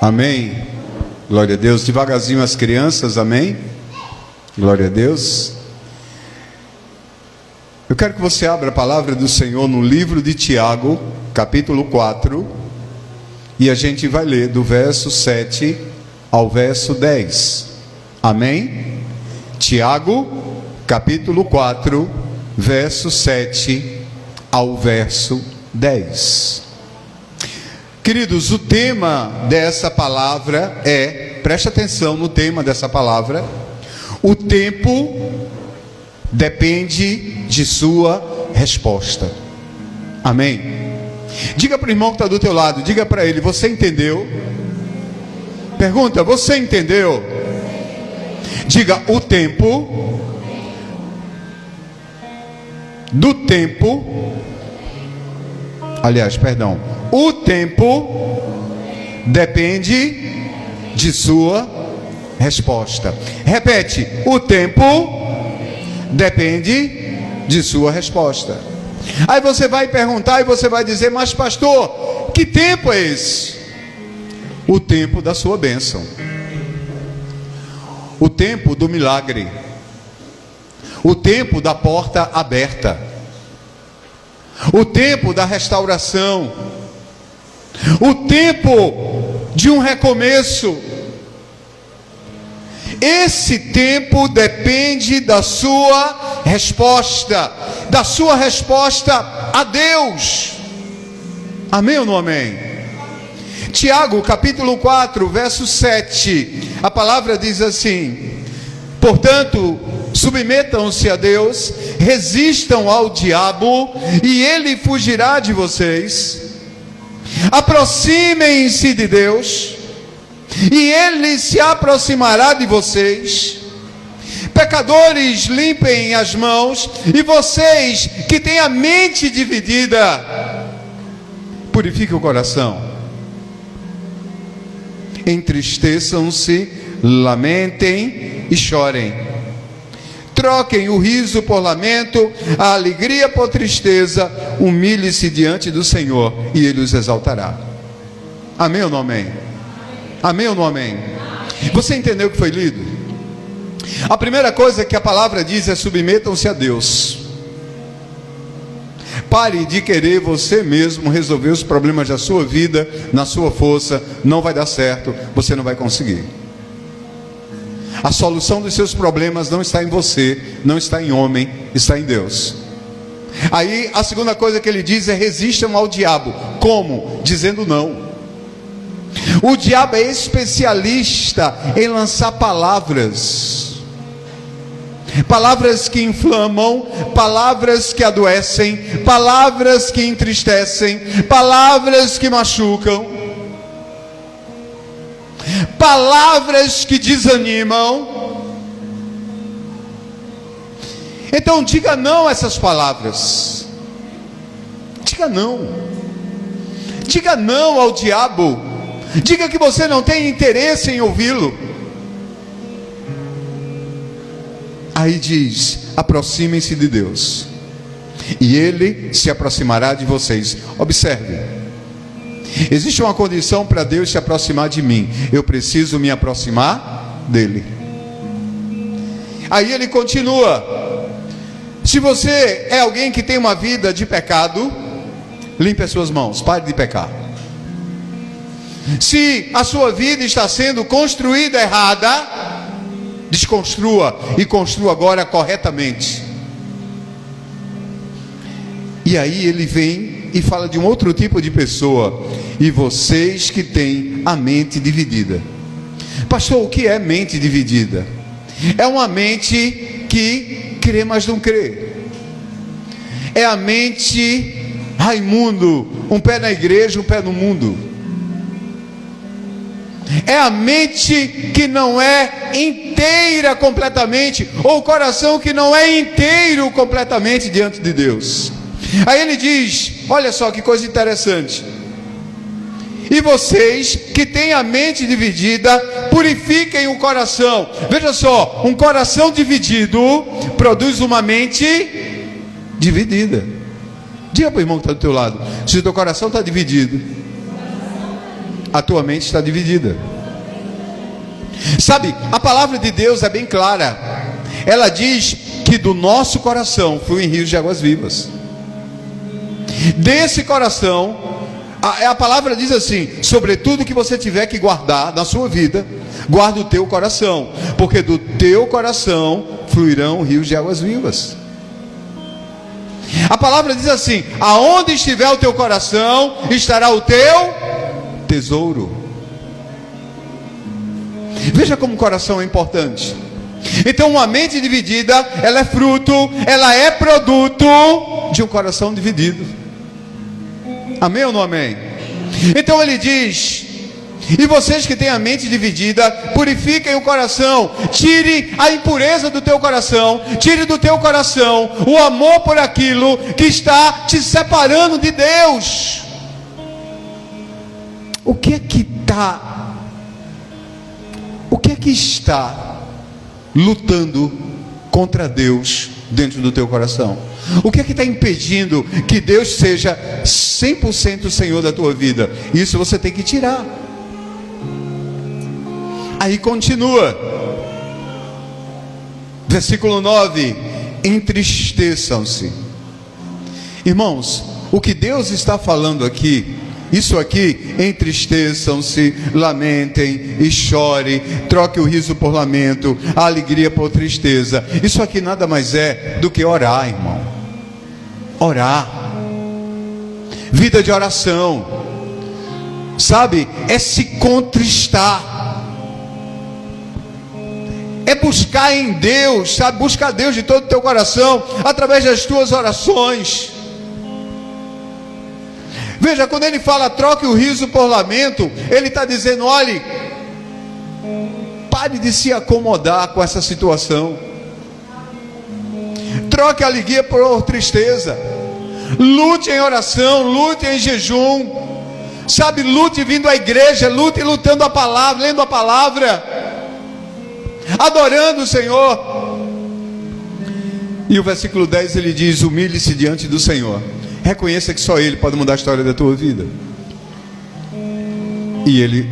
Amém. Glória a Deus. Devagarzinho as crianças, amém. Glória a Deus. Eu quero que você abra a palavra do Senhor no livro de Tiago, capítulo 4, e a gente vai ler do verso 7 ao verso 10. Amém? Tiago, capítulo 4, verso 7 ao verso 10. Queridos, o tema dessa palavra preste atenção no tema dessa palavra: o tempo depende de sua resposta. Amém? Diga para o irmão que está do teu lado, diga para ele: você entendeu? Pergunta: você entendeu? Diga: o tempo do tempo, aliás, perdão, o tempo depende de sua resposta. Repete: o tempo depende de sua resposta. Aí você vai perguntar e você vai dizer: mas pastor, que tempo é esse? O tempo da sua bênção, o tempo do milagre, o tempo da porta aberta, o tempo da restauração, o tempo de um recomeço. Esse tempo depende da sua resposta a Deus. Amém ou não amém? Tiago, capítulo 4, verso 7, a palavra diz assim: portanto, submetam-se a Deus, resistam ao diabo, e ele fugirá de vocês. Aproximem-se de Deus, e ele se aproximará de vocês. Pecadores, limpem as mãos, e vocês que têm a mente dividida, purifiquem o coração. Entristeçam-se, lamentem e chorem. Troquem o riso por lamento, a alegria por tristeza. Humilhe-se diante do Senhor e Ele os exaltará. Amém ou não amém? Amém ou não amém? Você entendeu o que foi lido? A primeira coisa que a palavra diz é: submetam-se a Deus. Pare de querer você mesmo resolver os problemas da sua vida na sua força. Não vai dar certo, você não vai conseguir. A solução dos seus problemas não está em você, não está em homem, está em Deus. Aí a segunda coisa que ele diz é: resistam ao diabo. Como? Dizendo não. O diabo é especialista em lançar palavras que inflamam, palavras que adoecem, palavras que entristecem, palavras que machucam, palavras que desanimam. Então diga não a essas palavras. Diga não. Diga não ao diabo. Diga que você não tem interesse em ouvi-lo. Aí diz: aproximem-se de Deus, e Ele se aproximará de vocês. Observe, existe uma condição para Deus se aproximar de mim: eu preciso me aproximar dEle. Aí ele continua: se você é alguém que tem uma vida de pecado, limpe as suas mãos, pare de pecar. Se a sua vida está sendo construída errada, desconstrua e construa agora corretamente. E aí ele vem e fala de um outro tipo de pessoa: e vocês que têm a mente dividida. Pastor, o que é mente dividida? É uma mente que crê, mas não crê. É a mente Raimundo, um pé na igreja, um pé no mundo. É a mente que não é inteira completamente, ou o coração que não é inteiro completamente diante de Deus. Aí ele diz: olha só que coisa interessante: e vocês que têm a mente dividida, purifiquem o coração. Veja só, um coração dividido produz uma mente dividida. Diga para o irmão que está do teu lado: se o teu coração está dividido, a tua mente está dividida. Sabe, a palavra de Deus é bem clara. Ela diz que do nosso coração fluem rios de águas vivas. Desse coração, a palavra diz assim: sobretudo que você tiver que guardar na sua vida, guarda o teu coração, porque do teu coração fluirão rios de águas vivas. A palavra diz assim: aonde estiver o teu coração, estará o teu tesouro. Veja como o coração é importante. Então uma mente dividida, ela é fruto, ela é produto de um coração dividido. Amém ou não amém? Então ele diz: e vocês que têm a mente dividida, purifiquem o coração, tire a impureza do teu coração, tire do teu coração o amor por aquilo que está te separando de Deus. O que é que está lutando contra Deus dentro do teu coração? O que é que está impedindo que Deus seja 100% o Senhor da tua vida? Isso você tem que tirar. Aí continua, versículo 9: entristeçam-se. Irmãos, o que Deus está falando aqui, isso aqui, entristeçam-se, lamentem e chorem, troque o riso por lamento, a alegria por tristeza. Isso aqui nada mais é do que orar, irmão. Orar, vida de oração, sabe, é se contristar, é buscar em Deus, sabe, buscar Deus de todo o teu coração, através das tuas orações. Veja, quando ele fala troque o riso por lamento, ele está dizendo: olhe, pare de se acomodar com essa situação, troque a alegria por tristeza, lute em oração, lute em jejum, sabe, lute vindo à igreja, lute lutando a palavra, lendo a palavra, adorando o Senhor. E o versículo 10 ele diz: humilhe-se diante do Senhor, reconheça que só Ele pode mudar a história da tua vida, e Ele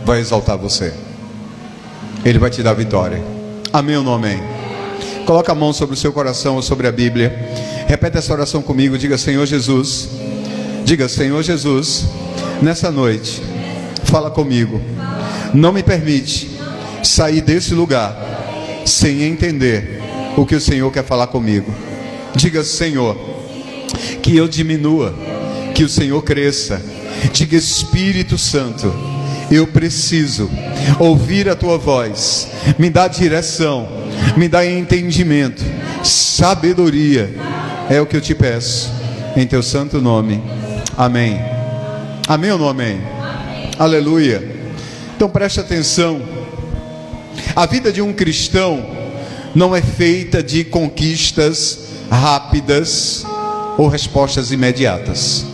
vai exaltar você, Ele vai te dar vitória. Amém ou não amém? Coloca a mão sobre o seu coração ou sobre a Bíblia, repete essa oração comigo, diga: Senhor Jesus, diga: Senhor Jesus, nessa noite, fala comigo, não me permite sair desse lugar sem entender o que o Senhor quer falar comigo. Diga: Senhor, que eu diminua, que o Senhor cresça. Diga: Espírito Santo, eu preciso ouvir a tua voz, me dá direção, me dá entendimento, sabedoria, é o que eu te peço, em teu santo nome, amém. Amém ou não amém? Amém. Aleluia. Então preste atenção, a vida de um cristão não é feita de conquistas rápidas ou respostas imediatas.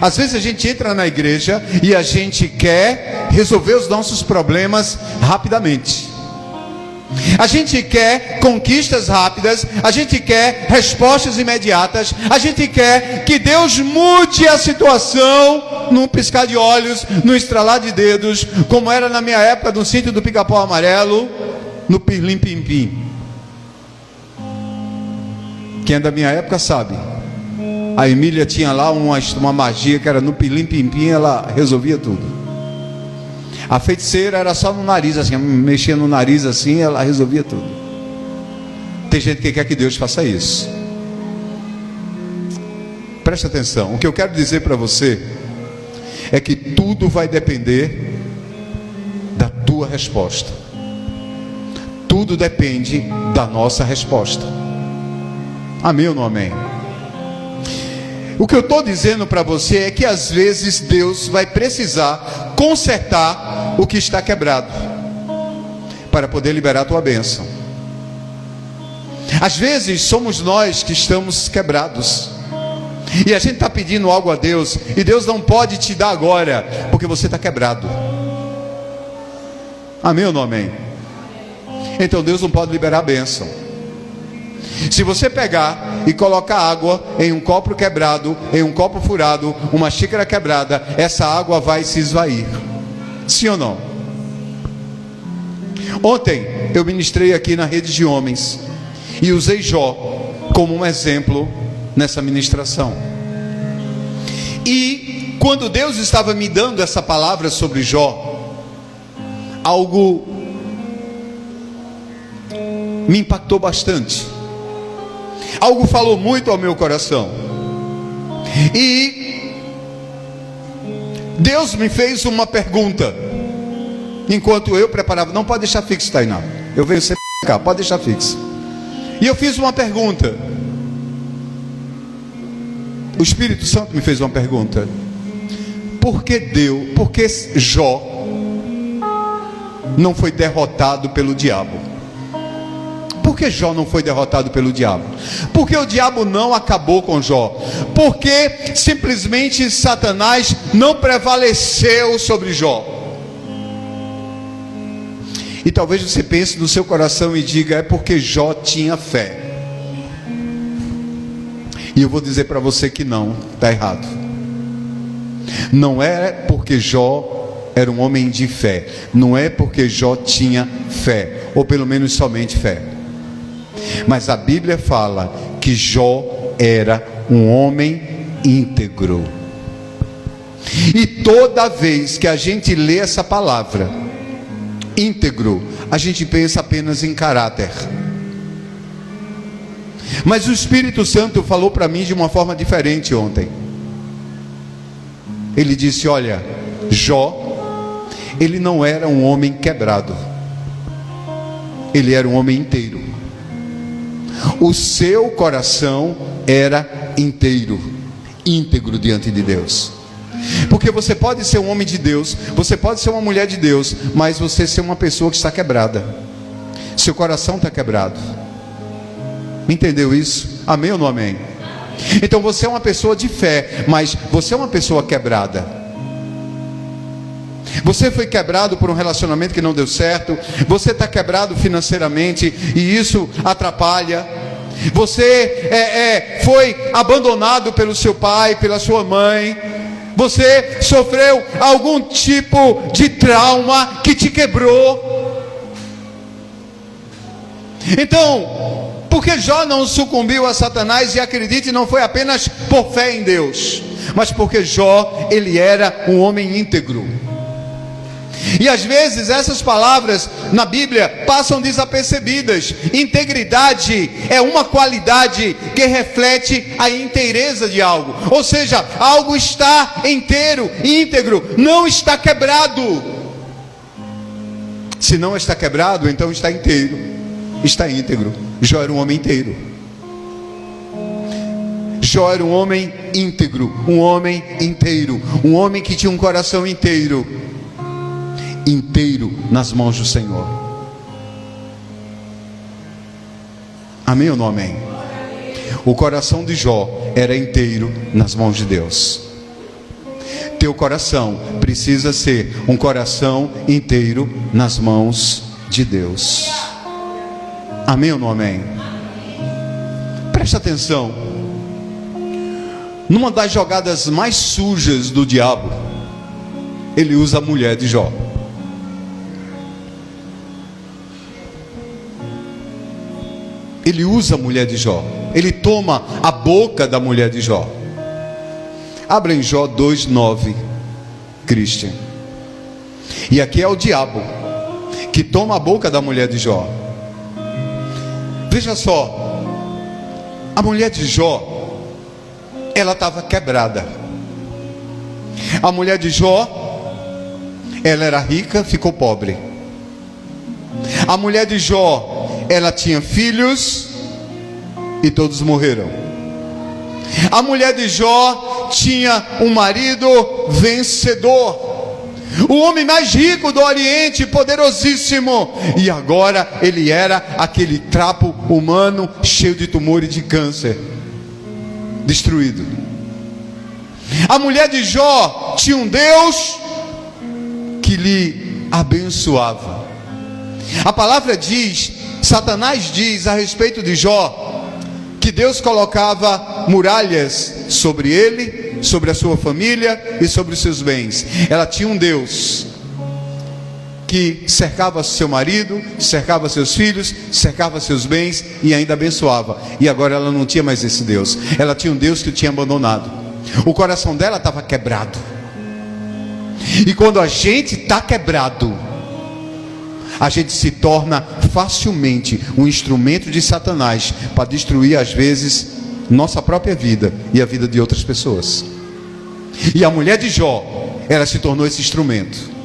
Às vezes a gente entra na igreja e a gente quer resolver os nossos problemas rapidamente. A gente quer conquistas rápidas, a gente quer respostas imediatas, a gente quer que Deus mude a situação num piscar de olhos, num estralar de dedos, como era na minha época do sítio do Pica-Pau Amarelo, no Pirlim-Pim-Pim. Quem é da minha época sabe. A Emília tinha lá uma magia que era no Pirlim-Pim-Pim, ela resolvia tudo. A feiticeira era só no nariz, assim, mexia no nariz assim, ela resolvia tudo. Tem gente que quer que Deus faça isso. Preste atenção, o que eu quero dizer para você é que tudo vai depender da tua resposta. Tudo depende da nossa resposta. Amém ou não amém? O que eu estou dizendo para você é que às vezes Deus vai precisar consertar o que está quebrado para poder liberar a tua bênção. Às vezes somos nós que estamos quebrados e a gente está pedindo algo a Deus e Deus não pode te dar agora porque você está quebrado. Amém ou não amém? Então Deus não pode liberar a bênção. Se você pegar e colocar água em um copo quebrado, em um copo furado, uma xícara quebrada, essa água vai se esvair. Sim ou não? Ontem eu ministrei aqui na rede de homens e usei Jó como um exemplo nessa ministração. E quando Deus estava me dando essa palavra sobre Jó, algo me impactou bastante. Algo falou muito ao meu coração. E Deus me fez uma pergunta enquanto eu preparava. Não pode deixar fixo, Tainá. Eu venho sempre cá, pode deixar fixo. E eu fiz uma pergunta. O Espírito Santo me fez uma pergunta. Por que Jó não foi derrotado pelo diabo? Por que Jó não foi derrotado pelo diabo? Porque o diabo não acabou com Jó? Porque simplesmente Satanás não prevaleceu sobre Jó? E talvez você pense no seu coração e diga: é porque Jó tinha fé. E eu vou dizer para você que não, está errado. Não é porque Jó era um homem de fé. Não é porque Jó tinha fé, ou pelo menos somente fé. Mas a Bíblia fala que Jó era um homem íntegro. E toda vez que a gente lê essa palavra, íntegro, a gente pensa apenas em caráter. Mas o Espírito Santo falou para mim de uma forma diferente ontem. Ele disse: olha, Jó, ele não era um homem quebrado, ele era um homem inteiro. O seu coração era inteiro, íntegro diante de Deus. Porque você pode ser um homem de Deus, você pode ser uma mulher de Deus, mas você ser uma pessoa que está quebrada. Seu coração está quebrado. Entendeu isso? Amém ou não amém? Então você é uma pessoa de fé, mas você é uma pessoa quebrada. Você foi quebrado por um relacionamento que não deu certo. Você está quebrado financeiramente e isso atrapalha. Você foi abandonado pelo seu pai, pela sua mãe. Você sofreu algum tipo de trauma que te quebrou. Então, porque Jó não sucumbiu a Satanás, e acredite, não foi apenas por fé em Deus, mas porque Jó, ele era um homem íntegro. E às vezes essas palavras na Bíblia passam desapercebidas. Integridade é uma qualidade que reflete a inteireza de algo. Ou seja, algo está inteiro, íntegro, não está quebrado. Se não está quebrado, então está inteiro, está íntegro. Jó era um homem inteiro. Jó era um homem íntegro, um homem inteiro, um homem que tinha um coração inteiro nas mãos do Senhor. Amém ou não amém? O coração de Jó era inteiro nas mãos de Deus. Teu coração precisa ser um coração inteiro nas mãos de Deus. Amém ou não amém? Presta atenção. Numa das jogadas mais sujas do diabo, ele usa a mulher de Jó. Ele usa a mulher de Jó. Ele toma a boca da mulher de Jó. Abra em Jó 2:9, Christian. E aqui é o diabo que toma a boca da mulher de Jó. Veja só, a mulher de Jó, ela estava quebrada. A mulher de Jó, ela era rica, ficou pobre. A mulher de Jó, ela tinha filhos e todos morreram. A mulher de Jó tinha um marido vencedor, o homem mais rico do Oriente, poderosíssimo, e agora ele era aquele trapo humano cheio de tumor e de câncer, destruído. A mulher de Jó tinha um Deus que lhe abençoava. A palavra diz, Satanás diz a respeito de Jó, que Deus colocava muralhas sobre ele, sobre a sua família e sobre os seus bens. Ela tinha um Deus que cercava seu marido, cercava seus filhos, cercava seus bens e ainda abençoava. E agora ela não tinha mais esse Deus. Ela tinha um Deus que o tinha abandonado. O coração dela estava quebrado. E quando a gente está quebrado, a gente se torna facilmente um instrumento de Satanás para destruir, às vezes, nossa própria vida e a vida de outras pessoas. E a mulher de Jó, ela se tornou esse instrumento.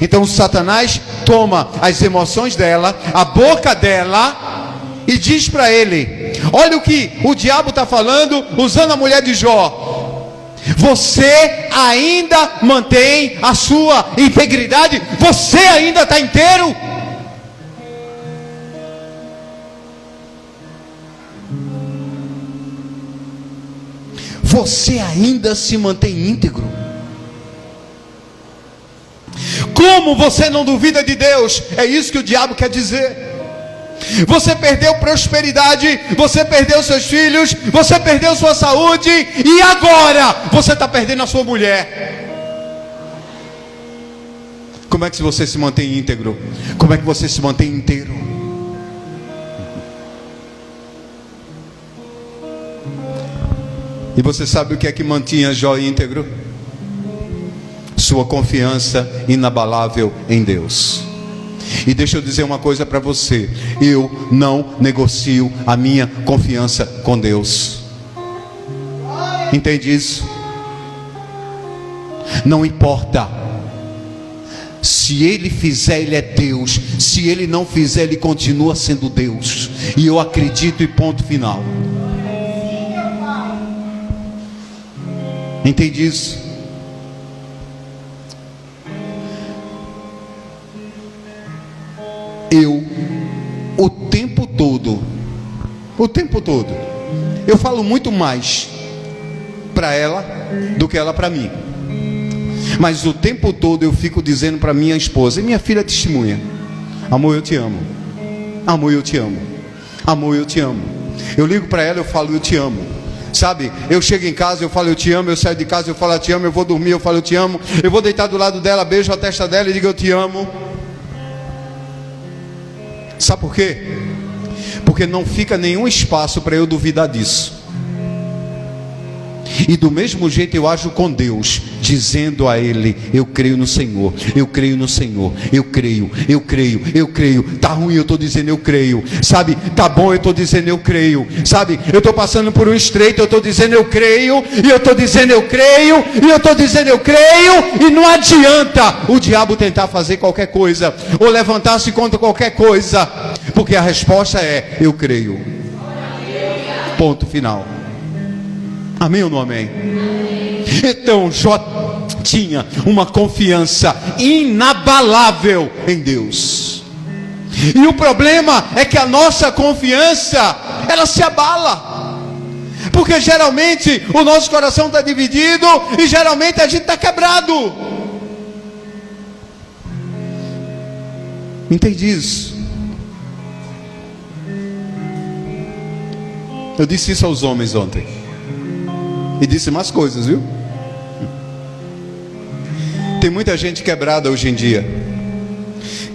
Então o Satanás toma as emoções dela, a boca dela, e diz para ele: olha o que o diabo está falando, usando a mulher de Jó. Você ainda mantém a sua integridade? Você ainda está inteiro? Você ainda se mantém íntegro? Como você não duvida de Deus? É isso que o diabo quer dizer. Você perdeu prosperidade, você perdeu seus filhos, você perdeu sua saúde, e agora você está perdendo a sua mulher. Como é que você se mantém íntegro? Como é que você se mantém inteiro? E você sabe o que é que mantinha Jó íntegro? Sua confiança inabalável em Deus. E deixa eu dizer uma coisa para você: eu não negocio a minha confiança com Deus. Entende isso? Não importa. Se Ele fizer, Ele é Deus. Se Ele não fizer, Ele continua sendo Deus. E eu acredito, e ponto final. Entende isso? Eu, o tempo todo, eu falo muito mais para ela do que ela para mim. Mas o tempo todo eu fico dizendo para minha esposa, e minha filha testemunha: amor, eu te amo. Amor, eu te amo. Amor, eu te amo. Eu ligo para ela, eu falo, eu te amo. Sabe, eu chego em casa, eu falo, eu te amo. Eu saio de casa, eu falo, eu te amo. Eu vou dormir, eu falo, eu te amo. Eu vou deitar do lado dela, beijo a testa dela e digo, eu te amo. Sabe por quê? Porque não fica nenhum espaço para eu duvidar disso. E do mesmo jeito eu ajo com Deus, dizendo a Ele: eu creio no Senhor, eu creio no Senhor, eu creio, eu creio, eu creio. Tá ruim, eu estou dizendo eu creio. Sabe, tá bom, eu estou dizendo eu creio. Sabe, eu estou passando por um estreito, eu estou dizendo eu creio. E eu estou dizendo eu creio. E eu estou dizendo eu creio. E não adianta o diabo tentar fazer qualquer coisa, ou levantar-se contra qualquer coisa, porque a resposta é: eu creio. Ponto final. Amém ou não amém? Então Jó tinha uma confiança inabalável em Deus. E o problema é que a nossa confiança, ela se abala. Porque geralmente o nosso coração está dividido e geralmente a gente está quebrado. Entende isso? Eu disse isso aos homens ontem. E disse mais coisas, viu? Tem muita gente quebrada hoje em dia.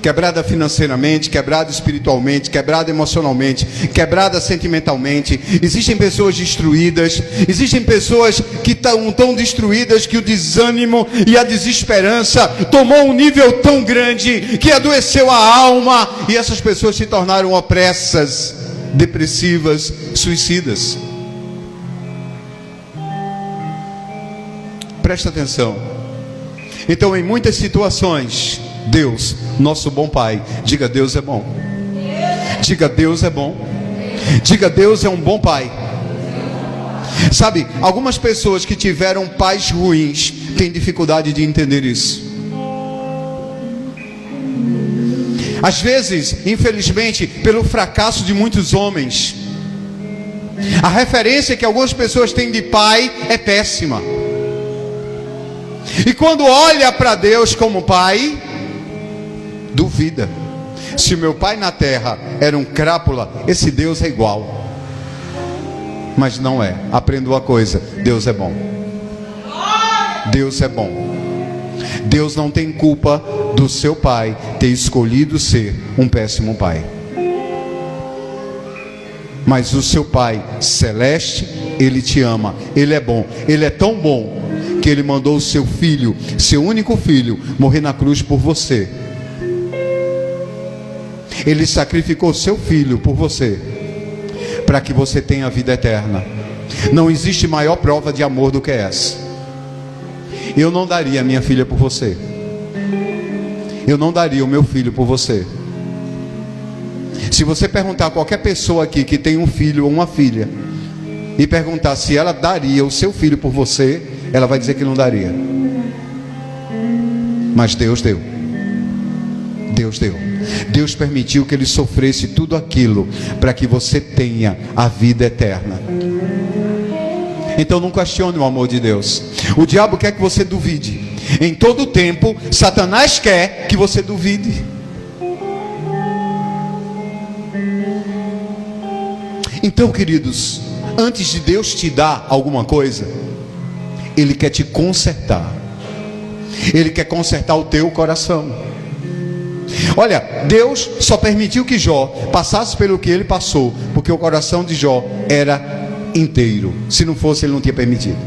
Quebrada financeiramente, quebrada espiritualmente, quebrada emocionalmente, quebrada sentimentalmente. Existem pessoas destruídas. Existem pessoas que estão tão destruídas que o desânimo e a desesperança tomou um nível tão grande que adoeceu a alma. E essas pessoas se tornaram opressas, depressivas, suicidas. Presta atenção. Então, em muitas situações, Deus, nosso bom Pai, diga: Deus é bom. Diga: Deus é bom. Diga: Deus é um bom Pai. Sabe, algumas pessoas que tiveram pais ruins têm dificuldade de entender isso. Às vezes, infelizmente, pelo fracasso de muitos homens, a referência que algumas pessoas têm de pai é péssima. E quando olha para Deus como pai, duvida. Se o meu pai na terra era um crápula, esse Deus é igual. Mas não é. Aprenda uma coisa: Deus é bom. Deus é bom. Deus não tem culpa do seu pai ter escolhido ser um péssimo pai. Mas o seu pai celeste, ele te ama, ele é bom, ele é tão bom que ele mandou o seu filho, seu único filho, morrer na cruz por você. Ele sacrificou seu filho por você, para que você tenha a vida eterna. Não existe maior prova de amor do que essa. Eu não daria a minha filha por você. Eu não daria o meu filho por você. Se você perguntar a qualquer pessoa aqui que tem um filho ou uma filha, e perguntar se ela daria o seu filho por você, ela vai dizer que não daria. Mas Deus deu. Deus deu. Deus permitiu que ele sofresse tudo aquilo para que você tenha a vida eterna. Então não questione o amor de Deus. O diabo quer que você duvide. Em todo tempo, Satanás quer que você duvide. Então, queridos, antes de Deus te dar alguma coisa, Ele quer te consertar. Ele quer consertar o teu coração. Olha, Deus só permitiu que Jó passasse pelo que ele passou, porque o coração de Jó era inteiro. Se não fosse, ele não tinha permitido.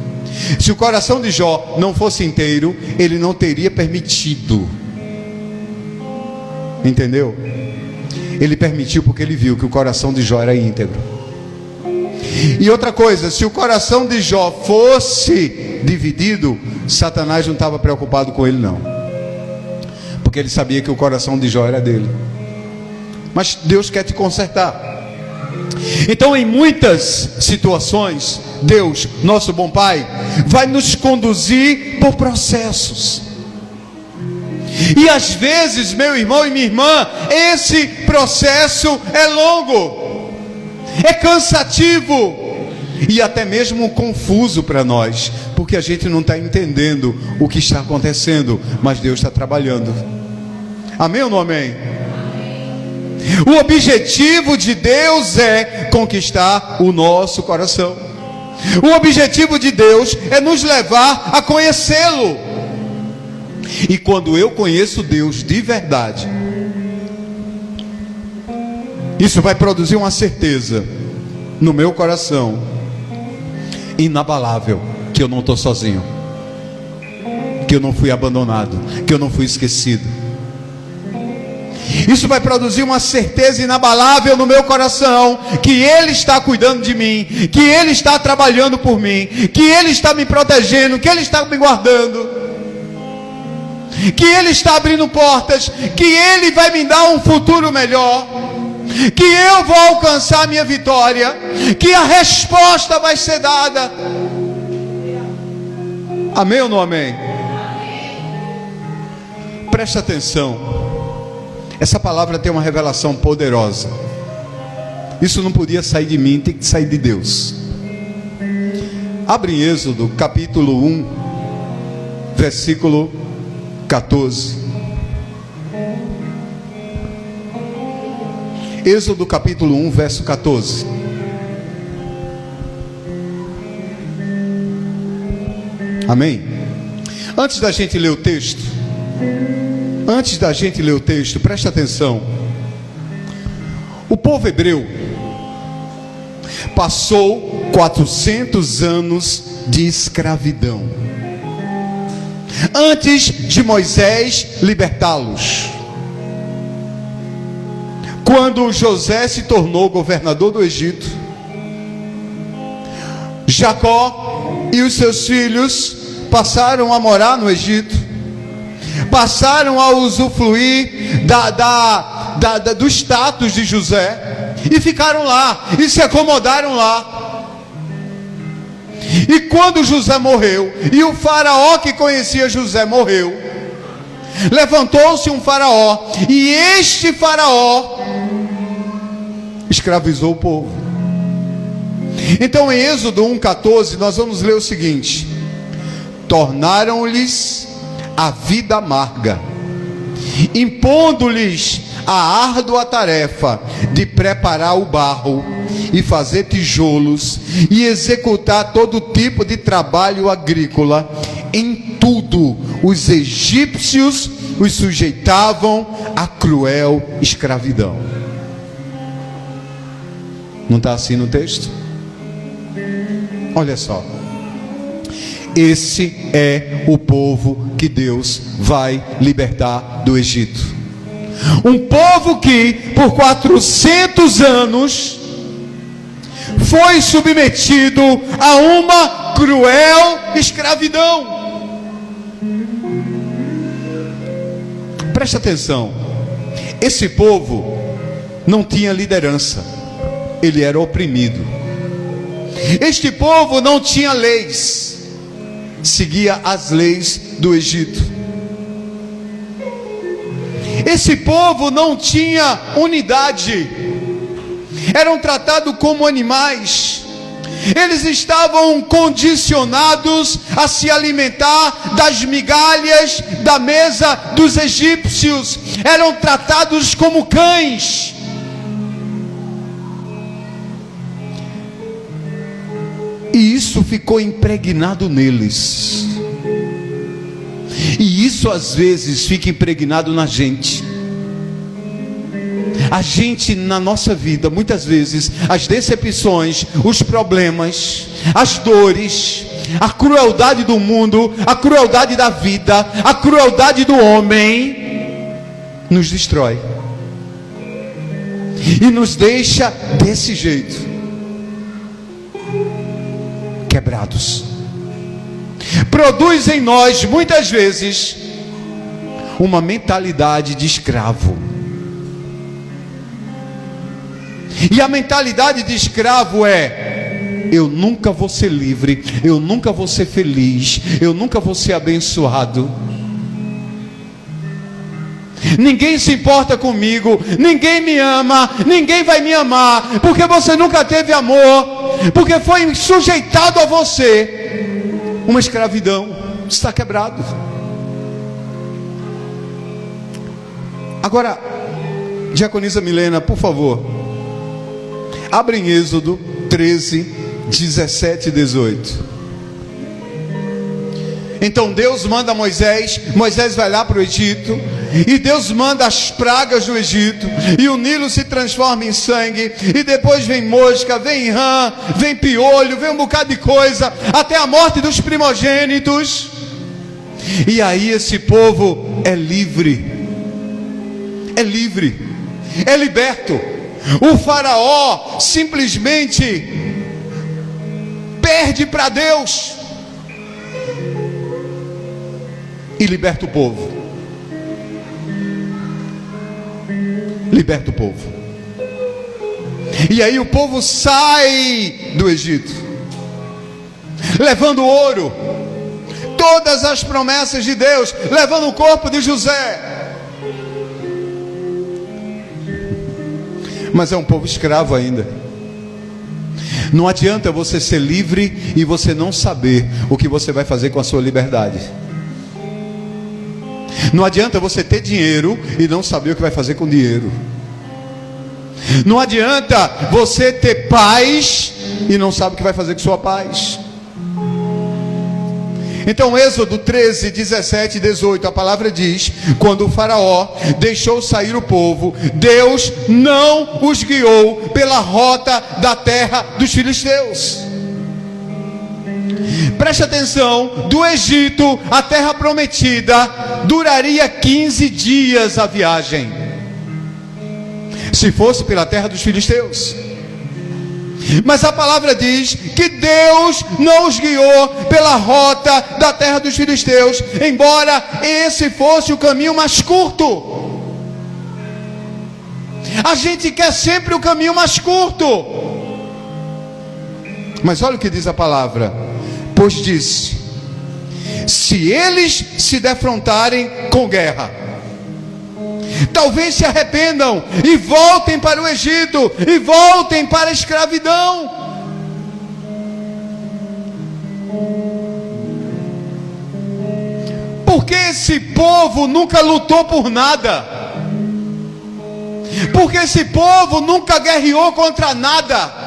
Se o coração de Jó não fosse inteiro, ele não teria permitido. Entendeu? Ele permitiu porque ele viu que o coração de Jó era íntegro. E outra coisa, se o coração de Jó fosse dividido, Satanás não estava preocupado com ele não, porque ele sabia que o coração de Jó era dele. Mas Deus quer te consertar. Então, em muitas situações, Deus, nosso bom Pai, vai nos conduzir por processos. E às vezes, meu irmão e minha irmã, esse processo é longo, é cansativo e até mesmo confuso para nós, porque a gente não está entendendo o que está acontecendo, mas Deus está trabalhando. Amém ou não amém? O objetivo de Deus é conquistar o nosso coração. O objetivo de Deus é nos levar a conhecê-lo. E quando eu conheço Deus de verdade, isso vai produzir uma certeza no meu coração inabalável, que eu não estou sozinho, que eu não fui abandonado, que eu não fui esquecido. Isso vai produzir uma certeza inabalável no meu coração, que Ele está cuidando de mim, que Ele está trabalhando por mim, que Ele está me protegendo, que Ele está me guardando, que Ele está abrindo portas, que Ele vai me dar um futuro melhor, que eu vou alcançar a minha vitória, que a resposta vai ser dada. Amém ou não amém? Presta atenção. Essa palavra tem uma revelação poderosa. Isso não podia sair de mim, tem que sair de Deus. Abre em Êxodo capítulo 1, versículo 14. Êxodo capítulo 1, verso 14. Amém? Antes da gente ler o texto, presta atenção. O povo hebreu passou 400 anos de escravidão antes de Moisés libertá-los. Quando José se tornou governador do Egito, Jacó e os seus filhos passaram a morar no Egito, passaram a usufruir do status de José, e ficaram lá, e se acomodaram lá. E quando José morreu, e o faraó que conhecia José morreu, levantou-se um faraó, e este faraó escravizou o povo. Então em Êxodo 1,14 nós vamos ler o seguinte: tornaram-lhes a vida amarga, impondo-lhes a árdua tarefa de preparar o barro e fazer tijolos e executar todo tipo de trabalho agrícola. Em tudo os egípcios os sujeitavam a cruel escravidão. Não está assim no texto? Olha só. Esse é o povo que Deus vai libertar do Egito. Um povo que por 400 anos foi submetido a uma cruel escravidão. Preste atenção. Esse povo não tinha liderança. Ele era oprimido. Este povo não tinha leis. Seguia as leis do Egito. Esse povo não tinha unidade. Eram tratados como animais. Eles estavam condicionados a se alimentar das migalhas da mesa dos egípcios. Eram tratados como cães. E isso ficou impregnado neles. E isso às vezes fica impregnado na gente. A gente na nossa vida, muitas vezes, as decepções, os problemas, as dores, a crueldade do mundo, a crueldade da vida, a crueldade do homem, nos destrói. E nos deixa desse jeito. Quebrados. Produz em nós muitas vezes uma mentalidade de escravo. E a mentalidade de escravo é: eu nunca vou ser livre, eu nunca vou ser feliz, eu nunca vou ser abençoado. Ninguém se importa comigo, ninguém me ama, ninguém vai me amar, porque você nunca teve amor, porque foi sujeitado a você uma escravidão. Está quebrado. Agora, diaconisa Milena, por favor, abra em Êxodo 13, 17 e 18. Então Deus manda Moisés vai lá para o Egito, e Deus manda as pragas do Egito, e o Nilo se transforma em sangue, e depois vem mosca, vem rã, vem piolho, vem um bocado de coisa, até a morte dos primogênitos. E aí esse povo é livre, é liberto. O faraó simplesmente perde para Deus e liberta o povo. Liberta o povo. E aí o povo sai do Egito, levando ouro, todas as promessas de Deus, levando o corpo de José. Mas é um povo escravo ainda. Não adianta você ser livre e você não saber o que você vai fazer com a sua liberdade. Não adianta você ter dinheiro e não saber o que vai fazer com o dinheiro. Não adianta você ter paz e não sabe o que vai fazer com sua paz. Então Êxodo 13, 17 e 18, a palavra diz: quando o faraó deixou sair o povo, Deus não os guiou pela rota da terra dos filisteus. Preste atenção, do Egito à terra prometida duraria 15 dias a viagem, se fosse pela terra dos filisteus. Mas a palavra diz que Deus não os guiou pela rota da terra dos filisteus, embora esse fosse o caminho mais curto. A gente quer sempre o caminho mais curto. Mas olha o que diz a palavra: pois disse, se eles se defrontarem com guerra, talvez se arrependam e voltem para o Egito, e voltem para a escravidão. Porque esse povo nunca lutou por nada, porque esse povo nunca guerreou contra nada,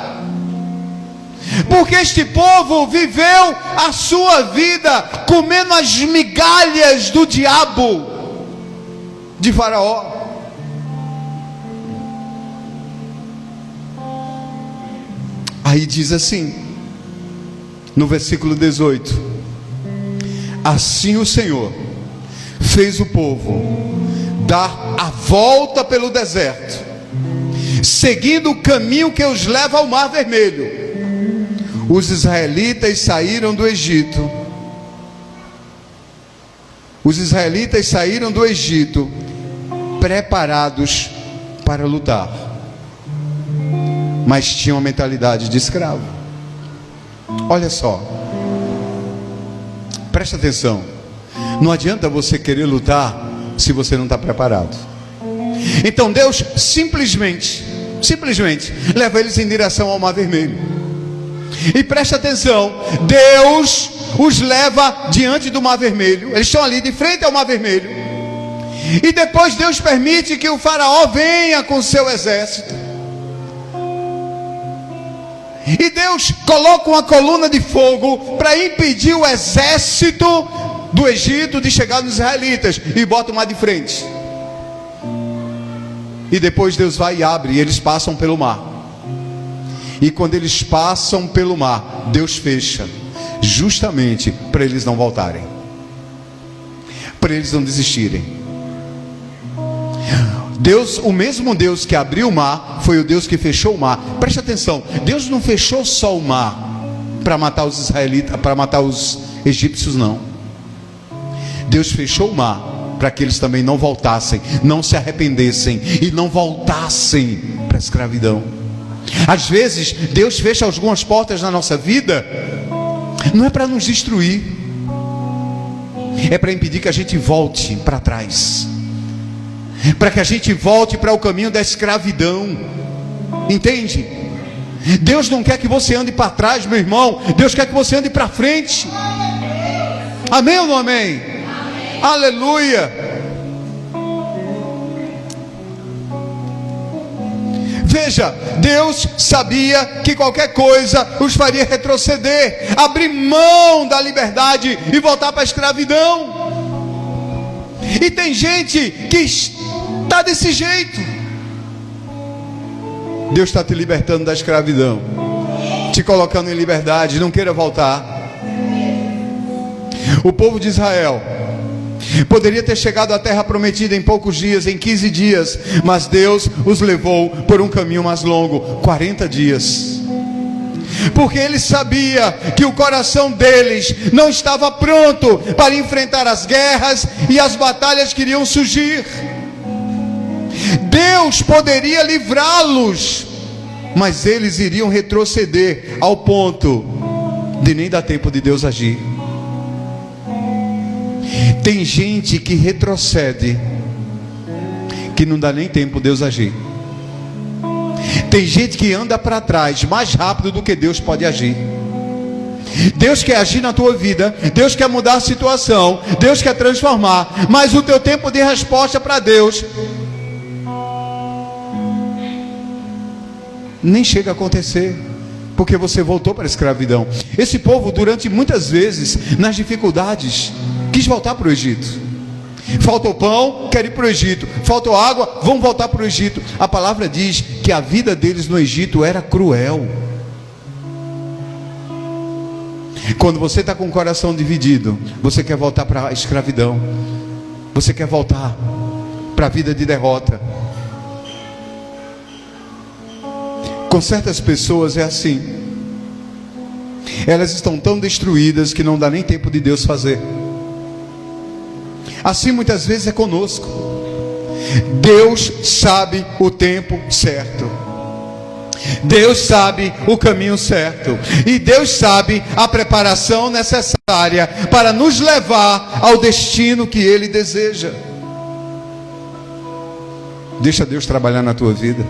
porque este povo viveu a sua vida comendo as migalhas do diabo. de Faraó. Aí diz assim, no versículo 18: assim o Senhor fez o povo dar a volta pelo deserto, seguindo o caminho que os leva ao Mar Vermelho. Os israelitas saíram do Egito. Os israelitas saíram do Egito preparados para lutar, mas tinham a mentalidade de escravo. Olha só, presta atenção. Não adianta você querer lutar se você não está preparado. Então Deus simplesmente leva eles em direção ao Mar Vermelho. E presta atenção, Deus os leva diante do Mar Vermelho. Eles estão ali de frente ao Mar Vermelho. E depois Deus permite que o faraó venha com seu exército. E Deus coloca uma coluna de fogo para impedir o exército do Egito de chegar nos israelitas, e bota o mar de frente. E depois Deus vai e abre, e eles passam pelo mar. E quando eles passam pelo mar, Deus fecha, justamente para eles não voltarem, para eles não desistirem. Deus, o mesmo Deus que abriu o mar, foi o Deus que fechou o mar. Preste atenção, Deus não fechou só o mar para matar os israelitas, para matar os egípcios, não. Deus fechou o mar para que eles também não voltassem, não se arrependessem e não voltassem para a escravidão. Às vezes Deus fecha algumas portas na nossa vida, não é para nos destruir, é para impedir que a gente volte para trás, para que a gente volte para o caminho da escravidão. Entende? Deus não quer que você ande para trás, meu irmão. Deus quer que você ande para frente. Amém ou não amém? Amém. Aleluia. Veja, Deus sabia que qualquer coisa os faria retroceder, abrir mão da liberdade e voltar para a escravidão. E tem gente que está desse jeito. Deus está te libertando da escravidão, te colocando em liberdade. Não queira voltar. O povo de Israel poderia ter chegado à terra prometida em poucos dias, em 15 dias, mas Deus os levou por um caminho mais longo, 40 dias. Porque Ele sabia que o coração deles não estava pronto para enfrentar as guerras e as batalhas que iriam surgir. Deus poderia livrá-los, mas eles iriam retroceder ao ponto de nem dar tempo de Deus agir. Tem gente que retrocede, que não dá nem tempo de Deus agir. Tem gente que anda para trás mais rápido do que Deus pode agir. Deus quer agir na tua vida, Deus quer mudar a situação, Deus quer transformar, mas o teu tempo de resposta para Deus nem chega a acontecer, porque você voltou para a escravidão. Esse povo, durante muitas vezes, nas dificuldades, quis voltar para o Egito. Faltou pão, quer ir para o Egito. Faltou água, vão voltar para o Egito. A palavra diz que a vida deles no Egito era cruel. Quando você está com o coração dividido, você quer voltar para a escravidão, você quer voltar para a vida de derrota. Com certas pessoas é assim. Elas estão tão destruídas que não dá nem tempo de Deus fazer. Assim muitas vezes é conosco. Deus sabe o tempo certo, Deus sabe o caminho certo, e Deus sabe a preparação necessária para nos levar ao destino que Ele deseja. Deixa Deus trabalhar na tua vida.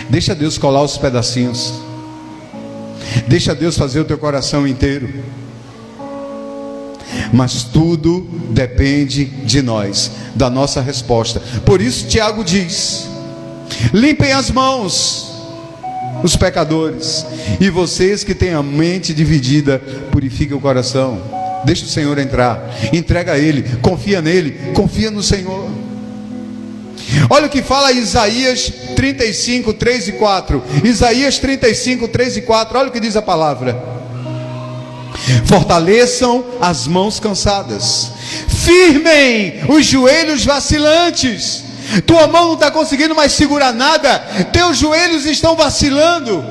Deixa Deus colar os pedacinhos. Deixa Deus fazer o teu coração inteiro. Mas tudo depende de nós, da nossa resposta. Por isso Tiago diz: limpem as mãos, os pecadores, e vocês que têm a mente dividida, purifiquem o coração. Deixa o Senhor entrar, entrega a Ele, confia nele, confia no Senhor. Olha o que fala Isaías 35, 3 e 4. Isaías 35, 3 e 4. Olha o que diz a palavra: fortaleçam as mãos cansadas, firmem os joelhos vacilantes. Tua mão não está conseguindo mais segurar nada, teus joelhos estão vacilando.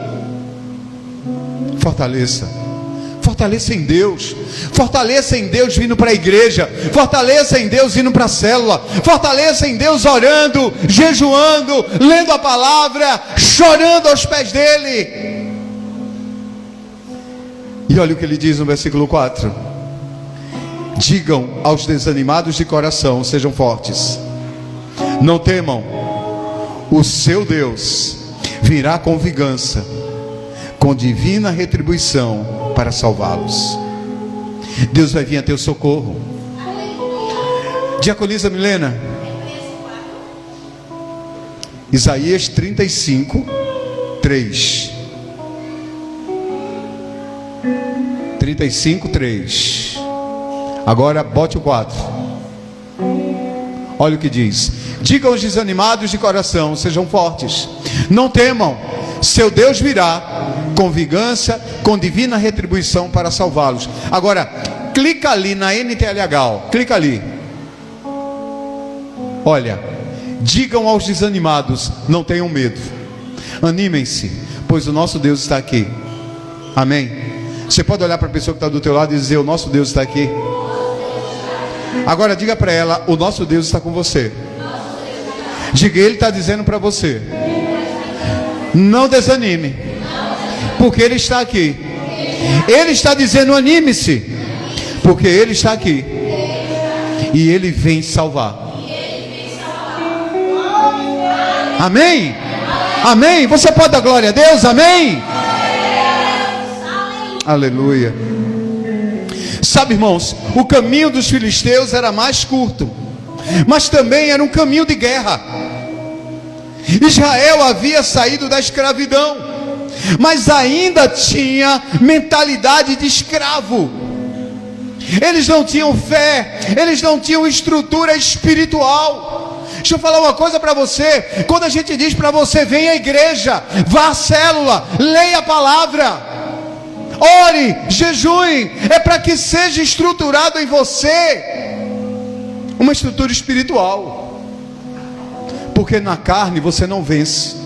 Fortaleça em Deus. Fortaleça em Deus vindo para a igreja. Fortaleça em Deus indo para a célula. Fortaleça em Deus orando, jejuando, lendo a palavra, chorando aos pés dele. E olha o que ele diz no versículo 4: digam aos desanimados de coração, sejam fortes, não temam, o seu Deus virá com vingança, com divina retribuição para salvá-los. Deus vai vir a teu socorro. Diaconisa Milena, Isaías 35, 3. 35, 3. Agora bote o 4. Olha o que diz: digam aos desanimados de coração, sejam fortes, não temam, seu Deus virá com vingança, com divina retribuição para salvá-los. Agora, clica ali na NTLH, clica ali. Olha, digam aos desanimados, não tenham medo, animem-se, pois o nosso Deus está aqui. Amém? Você pode olhar para a pessoa que está do teu lado e dizer: o nosso Deus está aqui. Agora diga para ela: o nosso Deus está com você. Diga: Ele está dizendo para você, não desanime, porque Ele está aqui. Ele está dizendo: anime-se, porque Ele está aqui, e Ele vem salvar. Amém? Amém? Você pode dar glória a Deus? Amém? Aleluia. Sabe, irmãos, o caminho dos filisteus era mais curto, mas também era um caminho de guerra. Israel havia saído da escravidão, mas ainda tinha mentalidade de escravo. Eles não tinham fé, eles não tinham estrutura espiritual. Deixa eu falar uma coisa para você: quando a gente diz para você, venha à igreja, vá à célula, leia a palavra, ore, jejue, é para que seja estruturado em você uma estrutura espiritual, porque na carne você não vence.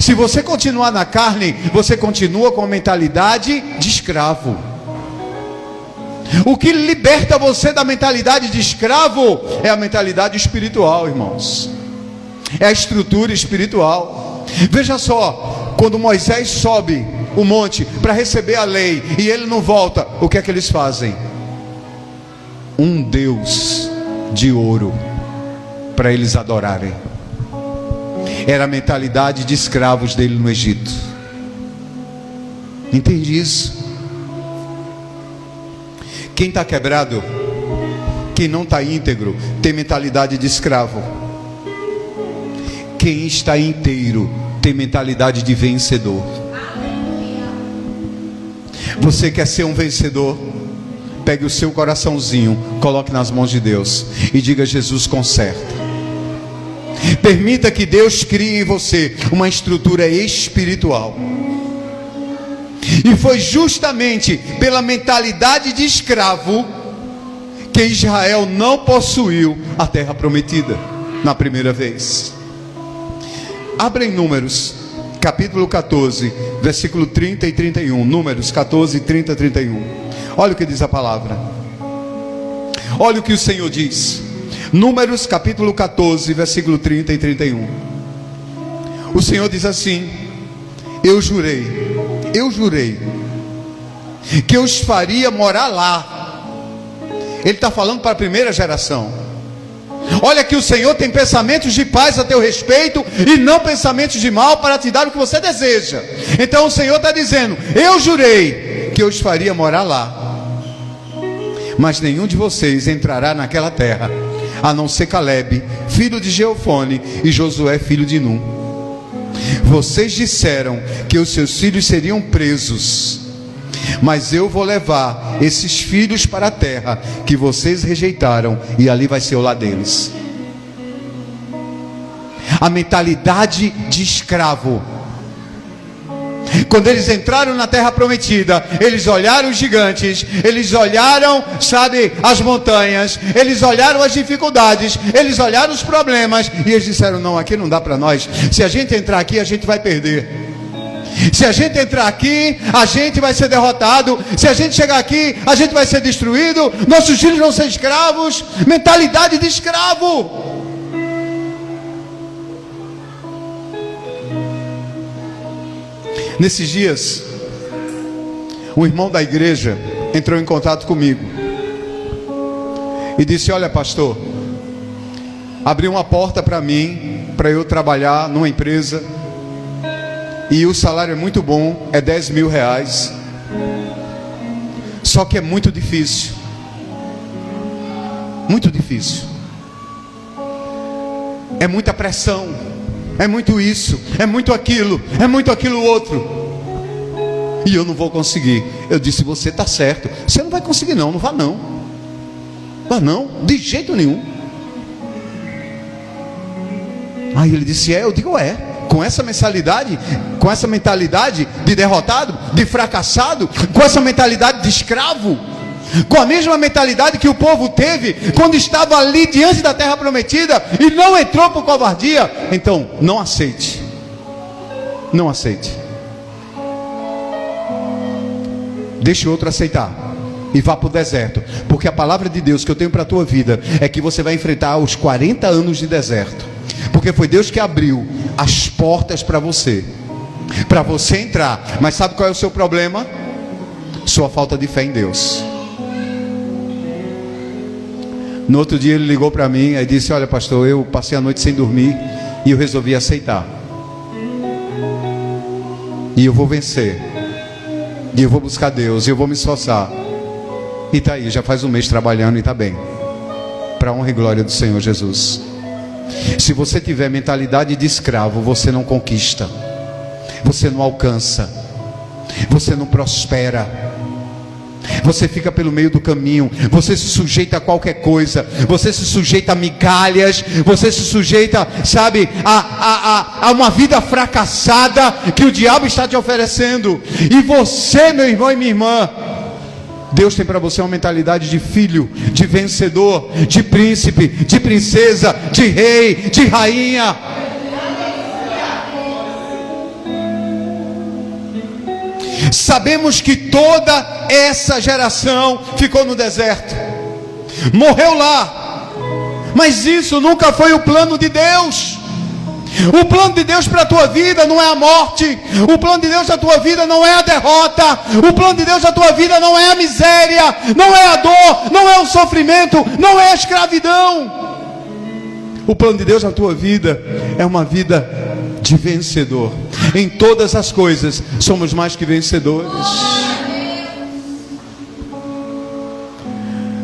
Se você continuar na carne, você continua com a mentalidade de escravo. O que liberta você da mentalidade de escravo é a mentalidade espiritual, irmãos. É a estrutura espiritual. Veja só, quando Moisés sobe o monte para receber a lei e ele não volta, o que é que eles fazem? Um Deus de ouro para eles adorarem. Era a mentalidade de escravos dele no Egito. Entende isso? Quem está quebrado, quem não está íntegro, tem mentalidade de escravo. Quem está inteiro tem mentalidade de vencedor. Você quer ser um vencedor? Pegue o seu coraçãozinho, coloque nas mãos de Deus e diga: Jesus, conserta. Permita que Deus crie em você uma estrutura espiritual. E foi justamente pela mentalidade de escravo que Israel não possuiu a terra prometida na primeira vez. Abra em Números, capítulo 14, versículo 30 e 31. Números 14, 30 e 31. Olha o que diz a palavra. Olha o que o Senhor diz. Números capítulo 14, versículo 30 e 31. O Senhor diz assim: eu jurei que eu os faria morar lá. Ele está falando para a primeira geração. Olha que o Senhor tem pensamentos de paz a teu respeito e não pensamentos de mal, para te dar o que você deseja. Então o Senhor está dizendo: eu jurei que eu os faria morar lá, mas nenhum de vocês entrará naquela terra, a não ser Caleb, filho de Jefone, e Josué, filho de Num. Vocês disseram que os seus filhos seriam presos mas eu vou levar esses filhos para a terra que vocês rejeitaram, e ali vai ser o lar deles. A mentalidade de escravo. Quando eles entraram na terra prometida, eles olharam os gigantes, eles olharam, sabe, as montanhas, eles olharam as dificuldades, eles olharam os problemas, e eles disseram: não, aqui não dá para nós. Se a gente entrar aqui, a gente vai perder. Se a gente entrar aqui, a gente vai ser derrotado. Se a gente chegar aqui, a gente vai ser destruído. Nossos filhos vão ser escravos. Mentalidade de escravo. Nesses dias, um irmão da igreja entrou em contato comigo e disse: olha, pastor, abriu uma porta para mim, para eu trabalhar numa empresa, e o salário é muito bom, é 10 mil reais, só que é muito difícil, é muita pressão, é muito isso, é muito aquilo outro, e eu não vou conseguir. Eu disse: você está certo, você não vai conseguir não, não vá não, de jeito nenhum. Aí ele disse: eu digo: com essa mentalidade de derrotado, de fracassado, com essa mentalidade de escravo, com a mesma mentalidade que o povo teve quando estava ali diante da terra prometida e não entrou por covardia, então não aceite. Deixe outro aceitar e vá para o deserto, porque a palavra de Deus que eu tenho para a tua vida é que você vai enfrentar os 40 anos de deserto, porque foi Deus que abriu as portas para você entrar. Mas sabe qual é o seu problema? Sua falta de fé em Deus. No outro dia ele ligou para mim e disse: olha, pastor, eu passei a noite sem dormir e eu resolvi aceitar, e eu vou vencer, e eu vou buscar Deus, e eu vou me esforçar. E está aí, já faz um mês trabalhando e está bem, para a honra e glória do Senhor Jesus. Se você tiver mentalidade de escravo, você não conquista, você não alcança, você não prospera, você fica pelo meio do caminho, você se sujeita a qualquer coisa, você se sujeita a migalhas, você se sujeita, sabe, a uma vida fracassada que o diabo está te oferecendo. E você, meu irmão e minha irmã, Deus tem para você uma mentalidade de filho, de vencedor, de príncipe, de princesa, de rei, de rainha. Sabemos que toda essa geração ficou no deserto, morreu lá, mas isso nunca foi o plano de Deus. O plano de Deus para a tua vida não é a morte, o plano de Deus para a tua vida não é a derrota, o plano de Deus para a tua vida não é a miséria, não é a dor, não é o sofrimento, não é a escravidão. O plano de Deus na tua vida é uma vida de vencedor. Em todas as coisas somos mais que vencedores.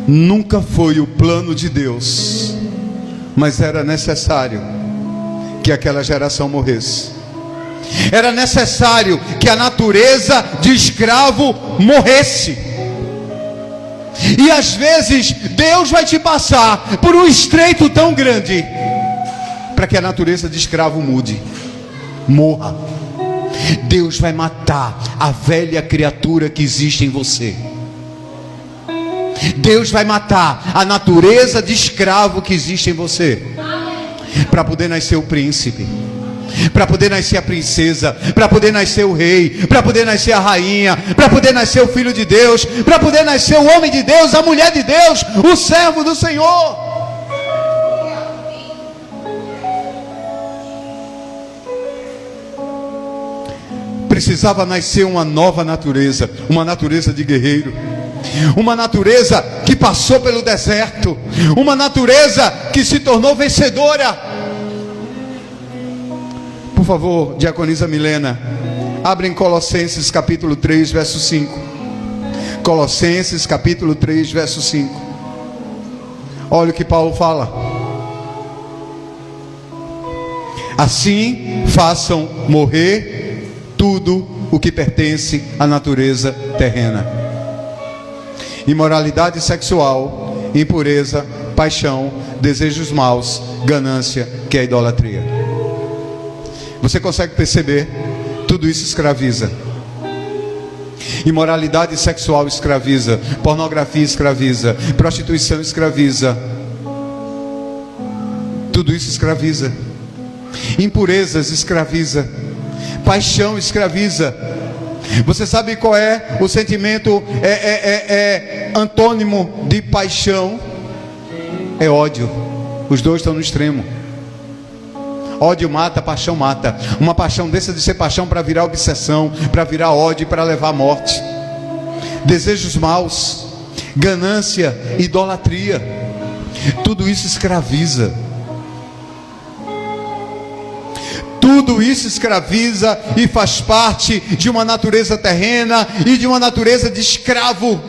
Nunca foi o plano de Deus, mas era necessário que aquela geração morresse. Era necessário que a natureza de escravo morresse. E às vezes Deus vai te passar por um estreito tão grande para que a natureza de escravo morra. Deus vai matar a velha criatura que existe em você. Deus vai matar a natureza de escravo que existe em você, para poder nascer o príncipe, para poder nascer a princesa, para poder nascer o rei, para poder nascer a rainha, para poder nascer o filho de Deus, para poder nascer o homem de Deus, a mulher de Deus, o servo do Senhor. Precisava nascer uma nova natureza, uma natureza de guerreiro, uma natureza que passou pelo deserto, uma natureza que se tornou vencedora. Por favor, diaconisa Milena, abre em Colossenses capítulo 3, verso 5. Colossenses capítulo 3, verso 5. Olha o que Paulo fala: assim façam morrer tudo o que pertence à natureza terrena. Imoralidade sexual, impureza, paixão, desejos maus, ganância, que é a idolatria. Você consegue perceber? Tudo isso escraviza. Imoralidade sexual escraviza, pornografia escraviza, prostituição escraviza. Tudo isso escraviza. Impurezas escraviza, paixão escraviza. Você sabe qual é o sentimento antônimo de paixão? É ódio. Os dois estão no extremo. Ódio mata, paixão mata. Uma paixão deixa de ser paixão para virar obsessão, para virar ódio, para levar à morte. Desejos maus, ganância, idolatria, tudo isso escraviza. Tudo isso escraviza e faz parte de uma natureza terrena e de uma natureza de escravo.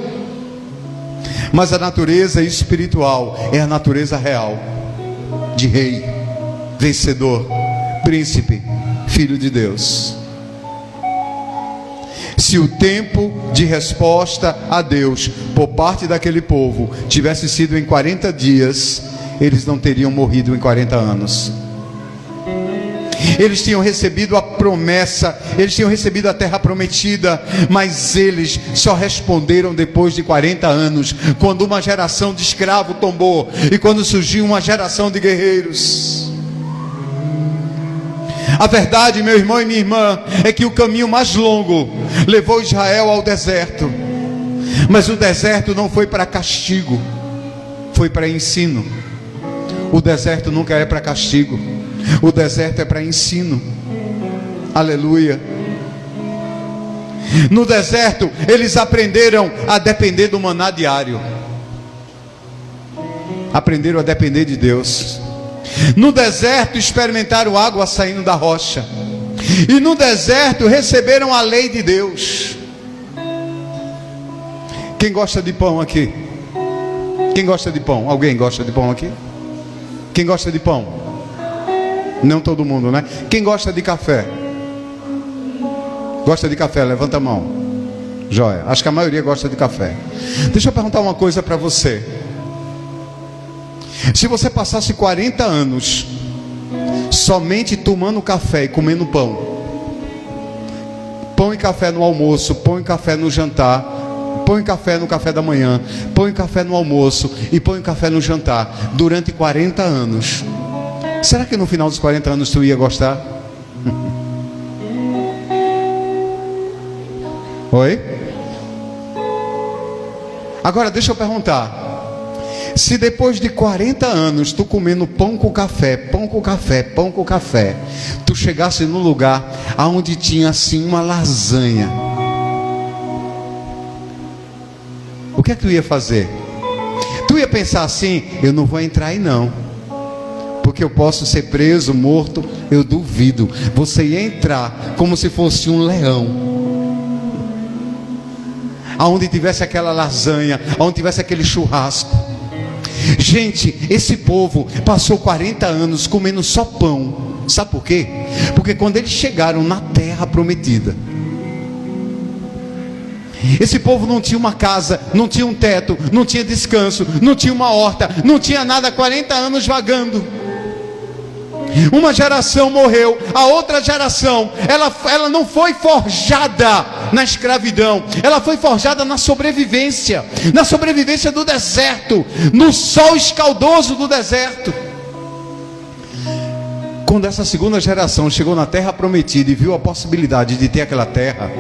Mas a natureza espiritual é a natureza real, de rei, vencedor, príncipe, filho de Deus. Se o tempo de resposta a Deus por parte daquele povo tivesse sido em 40 dias, eles não teriam morrido em 40 anos. Eles tinham recebido a promessa, eles tinham recebido a terra prometida, mas eles só responderam depois de 40 anos, quando uma geração de escravos tombou e quando surgiu uma geração de guerreiros. A verdade, meu irmão e minha irmã, é que o caminho mais longo levou Israel ao deserto, mas o deserto não foi para castigo, foi para ensino. O deserto nunca é para castigo, o deserto é para ensino. Aleluia. No deserto eles aprenderam a depender do maná diário, aprenderam a depender de Deus. No deserto experimentaram água saindo da rocha, e no deserto receberam a lei de Deus. Quem gosta de pão aqui? Quem gosta de pão? Alguém gosta de pão aqui? Quem gosta de pão? Não todo mundo, né? Quem gosta de café? Gosta de café? Levanta a mão. Joia. Acho que a maioria gosta de café. Deixa eu perguntar uma coisa para você. Se você passasse 40 anos somente tomando café e comendo pão, pão e café no almoço, pão e café no jantar, pão e café no café da manhã, pão e café no almoço e pão e café no jantar, durante 40 anos, será que no final dos 40 anos tu ia gostar? Oi? Agora deixa eu perguntar. Se depois de 40 anos tu comendo pão com café, pão com café, pão com café, tu chegasse num lugar onde tinha assim uma lasanha, o que é que tu ia fazer? Tu ia pensar assim: eu não vou entrar aí não, porque eu posso ser preso, morto. Eu duvido. Você ia entrar como se fosse um leão, aonde tivesse aquela lasanha, aonde tivesse aquele churrasco. Gente, esse povo passou 40 anos comendo só pão. Sabe por quê? Porque quando eles chegaram na terra prometida, esse povo não tinha uma casa, não tinha um teto, não tinha descanso, não tinha uma horta, não tinha nada. 40 anos vagando. Uma geração morreu, a outra geração, ela não foi forjada na escravidão, ela foi forjada na sobrevivência do deserto, no sol escaldoso do deserto. Quando essa segunda geração chegou na terra prometida e viu a possibilidade de ter aquela terra,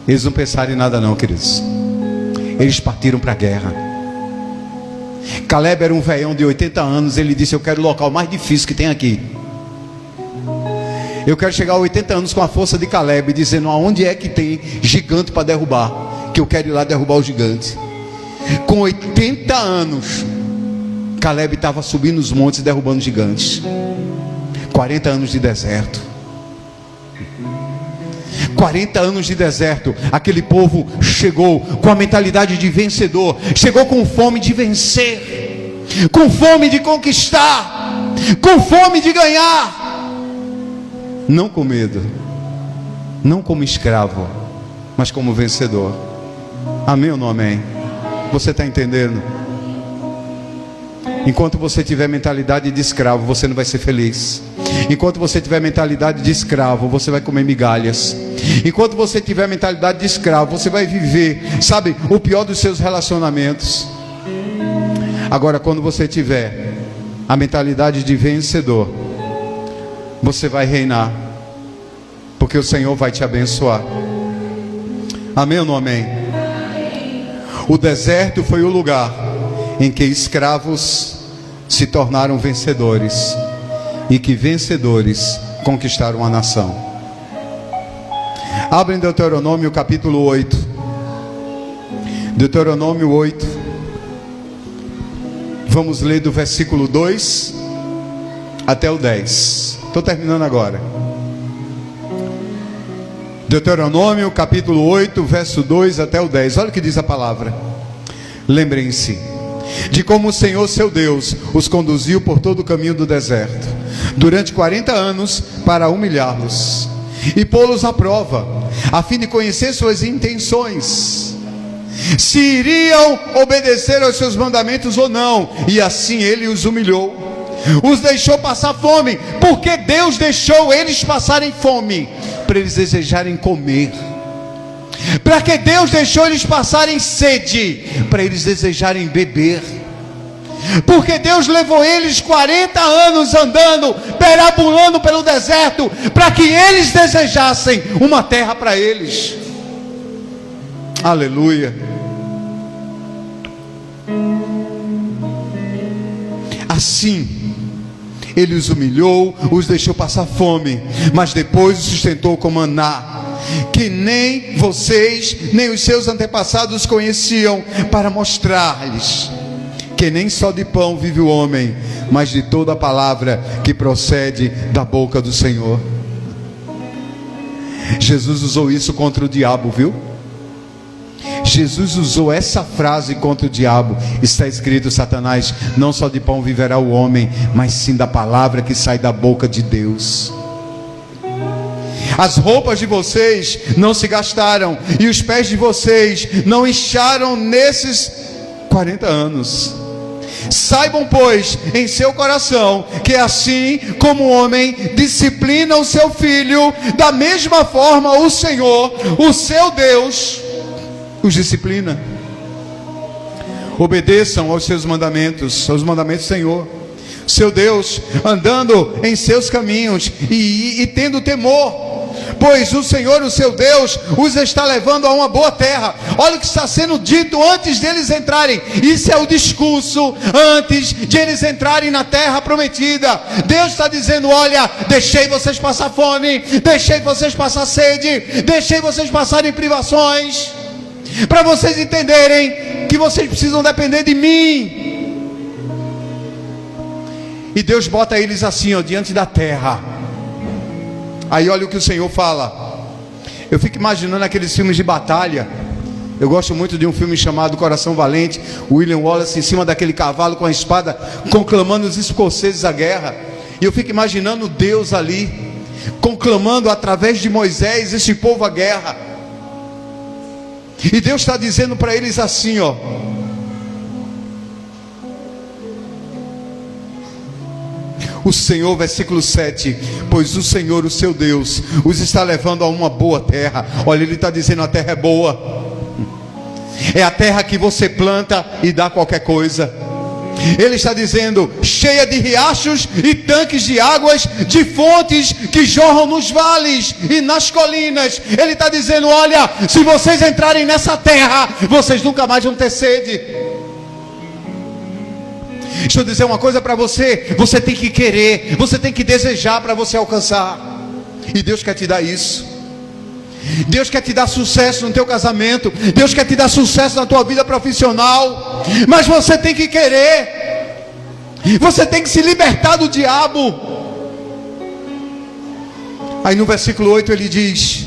eles não pensaram em nada não, queridos. Eles partiram para a guerra. Caleb era um velhão de 80 anos. Ele disse: eu quero o local mais difícil que tem aqui. Eu quero chegar a 80 anos com a força de Caleb, dizendo aonde é que tem gigante para derrubar, que eu quero ir lá derrubar o gigante. Com 80 anos Caleb estava subindo os montes e derrubando gigantes. 40 anos de deserto. 40 anos de deserto. Aquele povo chegou com a mentalidade de vencedor, chegou com fome de vencer, com fome de conquistar, com fome de ganhar, não com medo. não como escravo, mas como vencedor. Amém ou não amém? Você está entendendo? Enquanto você tiver mentalidade de escravo, você não vai ser feliz. Enquanto você tiver mentalidade de escravo, você vai comer migalhas. Enquanto você tiver mentalidade de escravo, você vai viver, sabe, o pior dos seus relacionamentos. Agora, quando você tiver a mentalidade de vencedor, você vai reinar, porque o Senhor vai te abençoar. Amém ou não amém? O deserto foi o lugar em que escravos se tornaram vencedores, e que vencedores conquistaram a nação. Abre em Deuteronômio capítulo 8. Deuteronômio 8. Vamos ler do versículo 2 até o 10. Estou terminando agora. Deuteronômio capítulo 8, verso 2 até o 10. Olha o que diz a palavra. Lembrem-se de como o Senhor seu Deus os conduziu por todo o caminho do deserto, durante 40 anos, para humilhá-los e pô-los à prova, a fim de conhecer suas intenções, se iriam obedecer aos seus mandamentos ou não. E assim ele os humilhou, os deixou passar fome. Porque Deus deixou eles passarem fome? Para eles desejarem comer. Para que Deus deixou eles passarem sede? Para eles desejarem beber. Porque Deus levou eles 40 anos andando, perambulando pelo deserto, para que eles desejassem uma terra para eles. Aleluia. Assim ele os humilhou, os deixou passar fome, mas depois os sustentou com maná, que nem vocês nem os seus antepassados conheciam, para mostrar-lhes que nem só de pão vive o homem, mas de toda a palavra que procede da boca do Senhor. Jesus usou isso contra o diabo, viu? Jesus usou essa frase contra o diabo. Está escrito: Satanás, não só de pão viverá o homem, mas sim da palavra que sai da boca de Deus. As roupas de vocês não se gastaram, e os pés de vocês não incharam nesses 40 anos. Saibam, pois, em seu coração, que assim como o homem disciplina o seu filho, da mesma forma o Senhor, o seu Deus, os disciplina. Obedeçam aos seus mandamentos, aos mandamentos do Senhor, seu Deus, andando em seus caminhos e tendo temor, pois o Senhor, o seu Deus, os está levando a uma boa terra. Olha o que está sendo dito antes deles entrarem. Isso é o discurso antes de eles entrarem na terra prometida. Deus está dizendo: olha, deixei vocês passar fome, deixei vocês passar sede, deixei vocês passarem privações, para vocês entenderem que vocês precisam depender de mim. E Deus bota eles assim, ó, diante da terra. Aí olha o que o Senhor fala. Eu fico imaginando aqueles filmes de batalha. Eu gosto muito de um filme chamado Coração Valente. William Wallace em cima daquele cavalo com a espada, conclamando os escoceses à guerra. E eu fico imaginando Deus ali, conclamando através de Moisés esse povo à guerra. E Deus está dizendo para eles assim, ó: o Senhor, versículo 7, pois o Senhor, o seu Deus, os está levando a uma boa terra. Olha, ele está dizendo: a terra é boa. É a terra que você planta e dá qualquer coisa. Ele está dizendo: cheia de riachos e tanques de águas, de fontes que jorram nos vales e nas colinas. Ele está dizendo: olha, se vocês entrarem nessa terra, vocês nunca mais vão ter sede. Deixa eu dizer uma coisa para você: você tem que querer, você tem que desejar para você alcançar. E Deus quer te dar isso. Deus quer te dar sucesso no teu casamento, Deus quer te dar sucesso na tua vida profissional, mas você tem que querer. Você tem que se libertar do diabo. Aí no versículo 8 ele diz: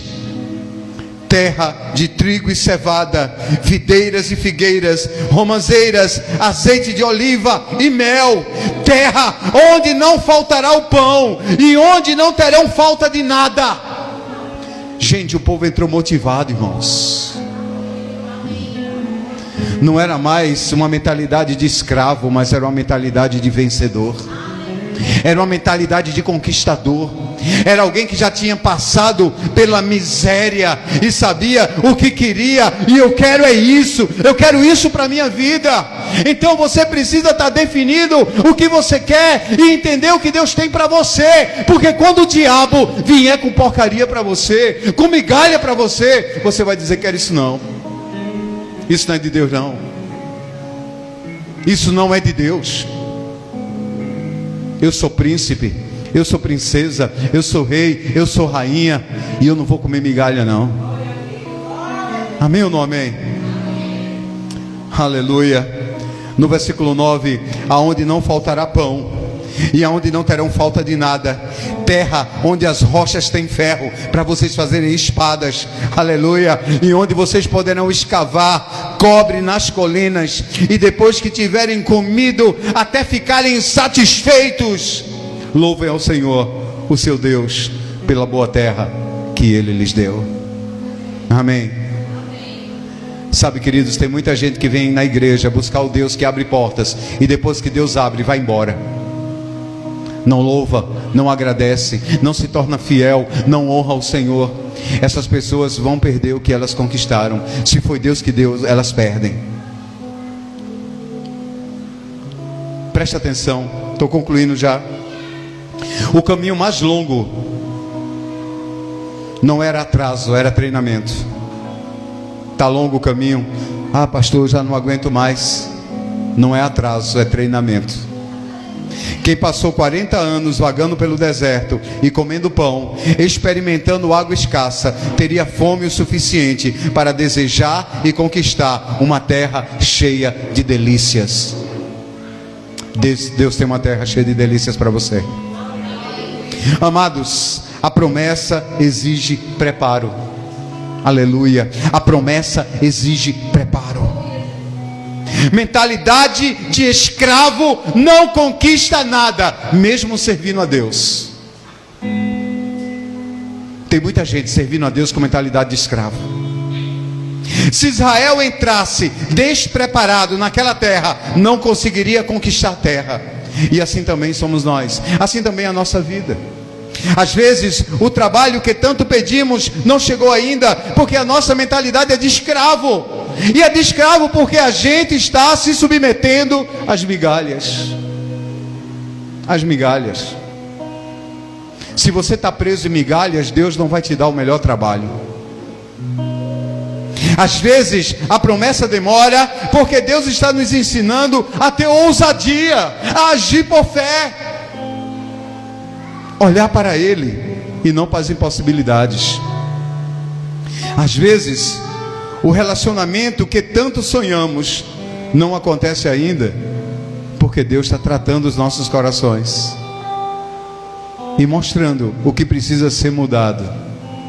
terra de trigo e cevada, videiras e figueiras, romazeiras, azeite de oliva e mel, terra onde não faltará o pão e onde não terão falta de nada. Gente, o povo entrou motivado, irmãos. Não era mais uma mentalidade de escravo, mas era uma mentalidade de vencedor. Era uma mentalidade de conquistador. Era alguém que já tinha passado pela miséria e sabia o que queria. E eu quero isso para a minha vida. Então você precisa estar definido o que você quer e entender o que Deus tem para você. Porque quando o diabo vier com porcaria para você, com migalha para você, você vai dizer: quero isso não. Isso não é de Deus não. Isso não é de Deus. Eu sou príncipe, eu sou princesa, eu sou rei, eu sou rainha, e eu não vou comer migalha não. Amém ou não amém? Aleluia. No versículo 9: aonde não faltará pão, e aonde não terão falta de nada, terra onde as rochas têm ferro, para vocês fazerem espadas, aleluia, e onde vocês poderão escavar cobre nas colinas, e depois que tiverem comido, até ficarem satisfeitos, louvem ao Senhor, o seu Deus, pela boa terra que Ele lhes deu. Amém. Sabe, queridos, tem muita gente que vem na igreja buscar o Deus que abre portas, e depois que Deus abre, vai embora. Não louva, não agradece, não se torna fiel, não honra o Senhor. Essas pessoas vão perder o que elas conquistaram. Se foi Deus que deu, elas perdem. Preste atenção, estou concluindo já. O caminho mais longo não era atraso, era treinamento. Está longo o caminho. Ah, pastor, eu já não aguento mais. Não é atraso, é treinamento. Quem passou 40 anos vagando pelo deserto e comendo pão, experimentando água escassa, teria fome o suficiente para desejar e conquistar uma terra cheia de delícias. Deus tem uma terra cheia de delícias para você. Amados, a promessa exige preparo. Aleluia. A promessa exige preparo. Mentalidade de escravo não conquista nada, mesmo servindo a Deus. Tem muita gente servindo a Deus com mentalidade de escravo. Se Israel entrasse despreparado naquela terra, não conseguiria conquistar a terra. E assim também somos nós. Assim também é a nossa vida. Às vezes o trabalho que tanto pedimos não chegou ainda, porque a nossa mentalidade é de escravo. E é de escravo porque a gente está se submetendo às migalhas. As migalhas. Se você está preso em migalhas, Deus não vai te dar o melhor trabalho. Às vezes a promessa demora porque Deus está nos ensinando a ter ousadia, a agir por fé, olhar para Ele e não para as impossibilidades. Às vezes o relacionamento que tanto sonhamos não acontece ainda, porque Deus está tratando os nossos corações e mostrando o que precisa ser mudado,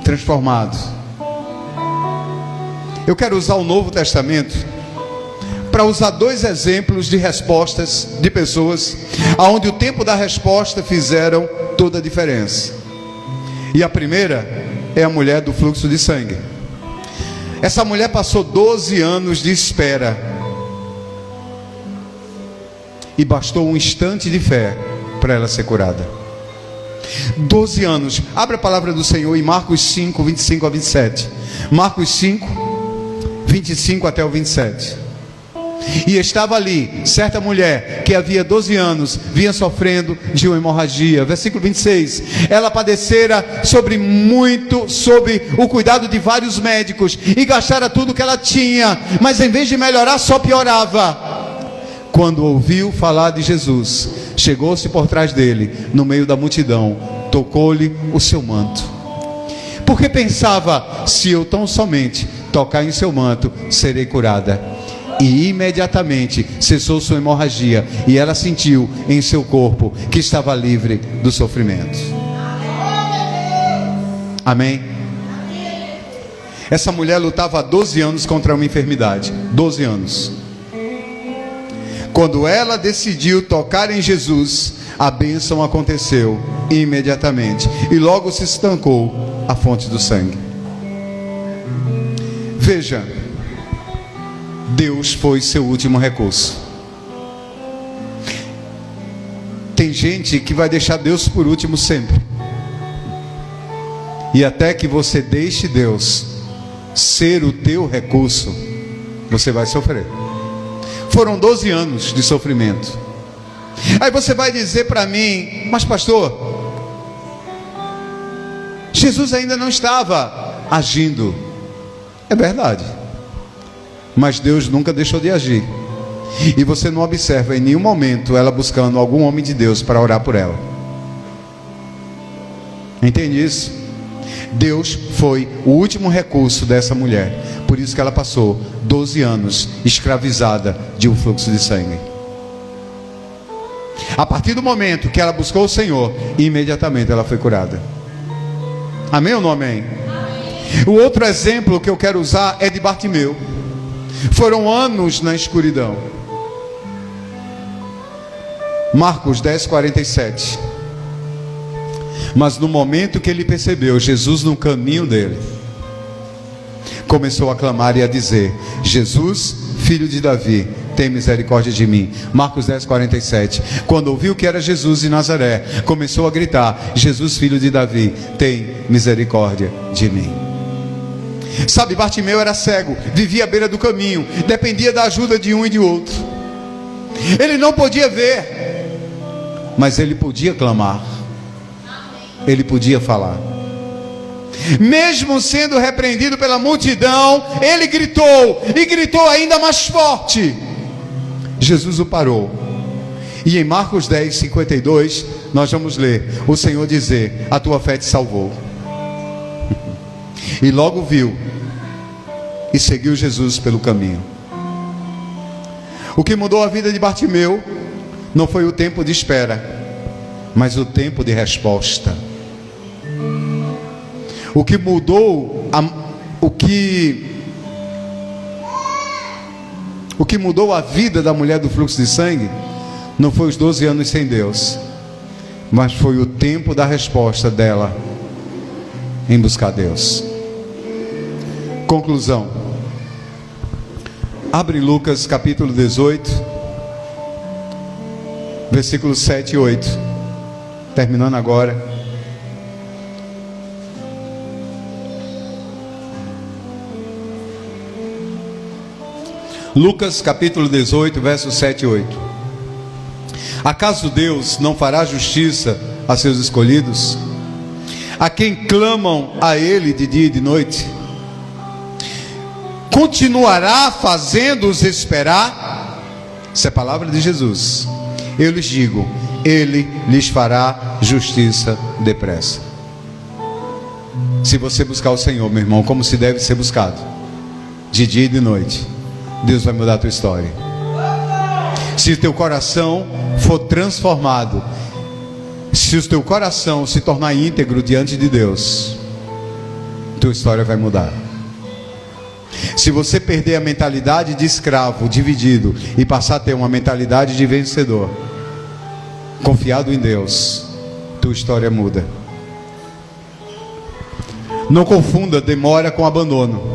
transformado. Eu quero usar o Novo Testamento para usar dois exemplos de respostas de pessoas onde o tempo da resposta fizeram toda a diferença. E a primeira é a mulher do fluxo de sangue. Essa mulher passou 12 anos de espera, e bastou um instante de fé para ela ser curada. 12 anos. Abre a palavra do Senhor em Marcos 5, 25 a 27. Marcos 5, 25 até o 27. E estava ali certa mulher que havia 12 anos vinha sofrendo de uma hemorragia. Versículo 26. Ela padecera sobre o cuidado de vários médicos e gastara tudo que ela tinha, mas em vez de melhorar só piorava. Quando ouviu falar de Jesus, chegou-se por trás dele, no meio da multidão, tocou-lhe o seu manto, porque pensava: se eu tão somente tocar em seu manto, serei curada. E imediatamente cessou sua hemorragia, e ela sentiu em seu corpo que estava livre do sofrimento. Amém? Essa mulher lutava há 12 anos contra uma enfermidade. 12 anos. Quando ela decidiu tocar em Jesus, a bênção aconteceu imediatamente, e logo se estancou a fonte do sangue. Veja, Deus foi seu último recurso. Tem gente que vai deixar Deus por último sempre. E até que você deixe Deus ser o teu recurso, você vai sofrer. Foram 12 anos de sofrimento. Aí você vai dizer para mim: mas pastor, Jesus ainda não estava agindo. É verdade, mas Deus nunca deixou de agir. E você não observa em nenhum momento ela buscando algum homem de Deus para orar por ela. Entende isso? Deus foi o último recurso dessa mulher. Por isso que ela passou 12 anos escravizada de um fluxo de sangue. A partir do momento que ela buscou o Senhor, imediatamente ela foi curada. Amém ou não amém? O outro exemplo que eu quero usar é de Bartimeu. Foram anos na escuridão. Marcos 10:47. Mas no momento que ele percebeu Jesus no caminho dele, começou a clamar e a dizer: Jesus, filho de Davi, tem misericórdia de mim. Marcos 10:47. Quando ouviu que era Jesus de Nazaré, começou a gritar: Jesus, filho de Davi, tem misericórdia de mim. Sabe, Bartimeu era cego, vivia à beira do caminho, dependia da ajuda de um e de outro. Ele não podia ver, mas ele podia clamar. Ele podia falar. Mesmo sendo repreendido pela multidão, ele gritou, e gritou ainda mais forte. Jesus o parou. E em Marcos 10:52 nós vamos ler o Senhor dizer: a tua fé te salvou. E logo viu e seguiu Jesus pelo caminho. O que mudou a vida de Bartimeu não foi o tempo de espera, mas o tempo de resposta. O que mudou a vida da mulher do fluxo de sangue não foi os 12 anos sem Deus, mas foi o tempo da resposta dela em buscar Deus. Conclusão. Abre Lucas capítulo 18, versículos 7 e 8. Terminando agora. Lucas capítulo 18, versos 7 e 8. Acaso Deus não fará justiça a seus escolhidos, a quem clamam a Ele de dia e de noite? Continuará fazendo-os esperar? Isso é palavra de Jesus. Eu lhes digo, Ele lhes fará justiça depressa. Se você buscar o Senhor, meu irmão, como se deve ser buscado, de dia e de noite, Deus vai mudar a tua história. Se o teu coração for transformado, se o teu coração se tornar íntegro diante de Deus, tua história vai mudar. Se você perder a mentalidade de escravo, dividido, e passar a ter uma mentalidade de vencedor, confiado em Deus, tua história muda. Não confunda demora com abandono.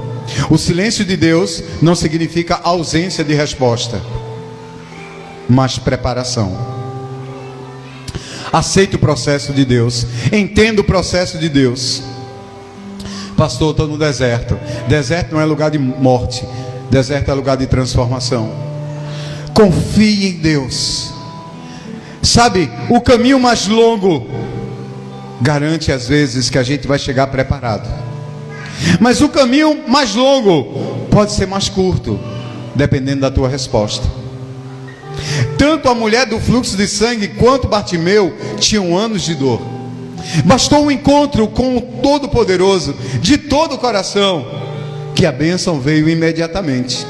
O silêncio de Deus não significa ausência de resposta, mas preparação. Aceite o processo de Deus. Entenda o processo de Deus. Pastor, estou no deserto. Deserto não é lugar de morte. Deserto é lugar de transformação. Confie em Deus. Sabe, o caminho mais longo garante às vezes que a gente vai chegar preparado. Mas o caminho mais longo pode ser mais curto, dependendo da tua resposta. Tanto a mulher do fluxo de sangue quanto Bartimeu tinham anos de dor. Bastou um encontro com o Todo-Poderoso, de todo o coração, que a bênção veio imediatamente.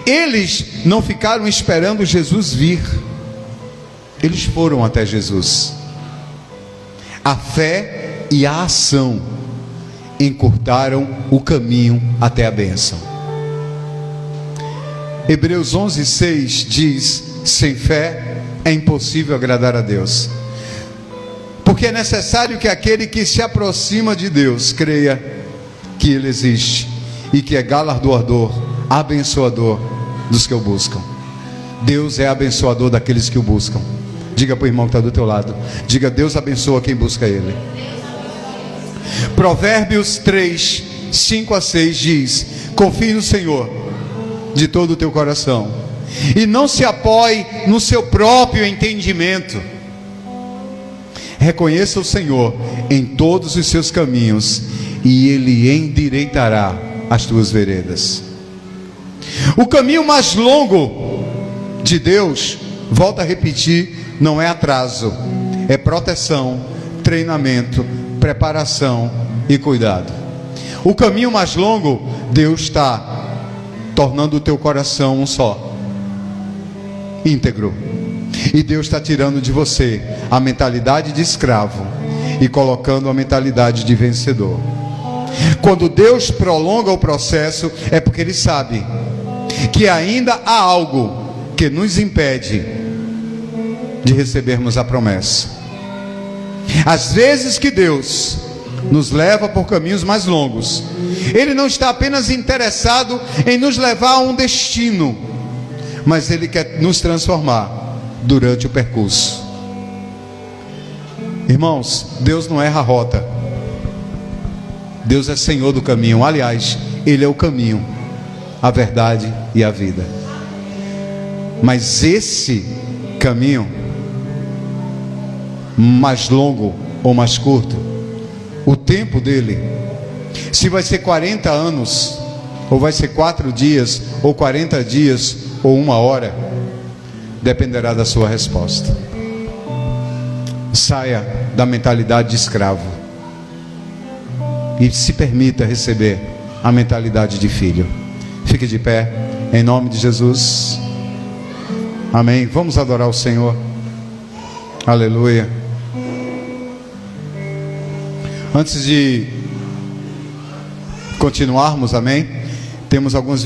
Eles não ficaram esperando Jesus vir. Eles foram até Jesus. A fé e a ação encurtaram o caminho até a bênção. Hebreus 11:6 diz: sem fé é impossível agradar a Deus, porque é necessário que aquele que se aproxima de Deus creia que Ele existe e que é galardoador, abençoador dos que o buscam. Deus é abençoador daqueles que o buscam. Diga para o irmão que está do teu lado, diga: Deus abençoa quem busca Ele. Provérbios 3, 5 a 6 diz: confie no Senhor de todo o teu coração e não se apoie no seu próprio entendimento. Reconheça o Senhor em todos os seus caminhos e Ele endireitará as tuas veredas. O caminho mais longo de Deus, volto a repetir, não é atraso, é proteção, treinamento, preparação e cuidado. O caminho mais longo, Deus está tornando o teu coração um só, íntegro. E Deus está tirando de você a mentalidade de escravo e colocando a mentalidade de vencedor. Quando Deus prolonga o processo, é porque Ele sabe que ainda há algo que nos impede de recebermos a promessa. Às vezes que Deus nos leva por caminhos mais longos, Ele não está apenas interessado em nos levar a um destino, mas Ele quer nos transformar durante o percurso. Irmãos, Deus não erra a rota. Deus é Senhor do caminho. Aliás, Ele é o caminho, a verdade e a vida. Mas esse caminho, mais longo ou mais curto, o tempo dele, se vai ser 40 anos, ou vai ser 4 dias, ou 40 dias, ou 1 hora, dependerá da sua resposta. Saia da mentalidade de escravo e se permita receber a mentalidade de filho. Fique de pé, em nome de Jesus. Amém. Vamos adorar o Senhor. Aleluia. Antes de continuarmos, amém, temos alguns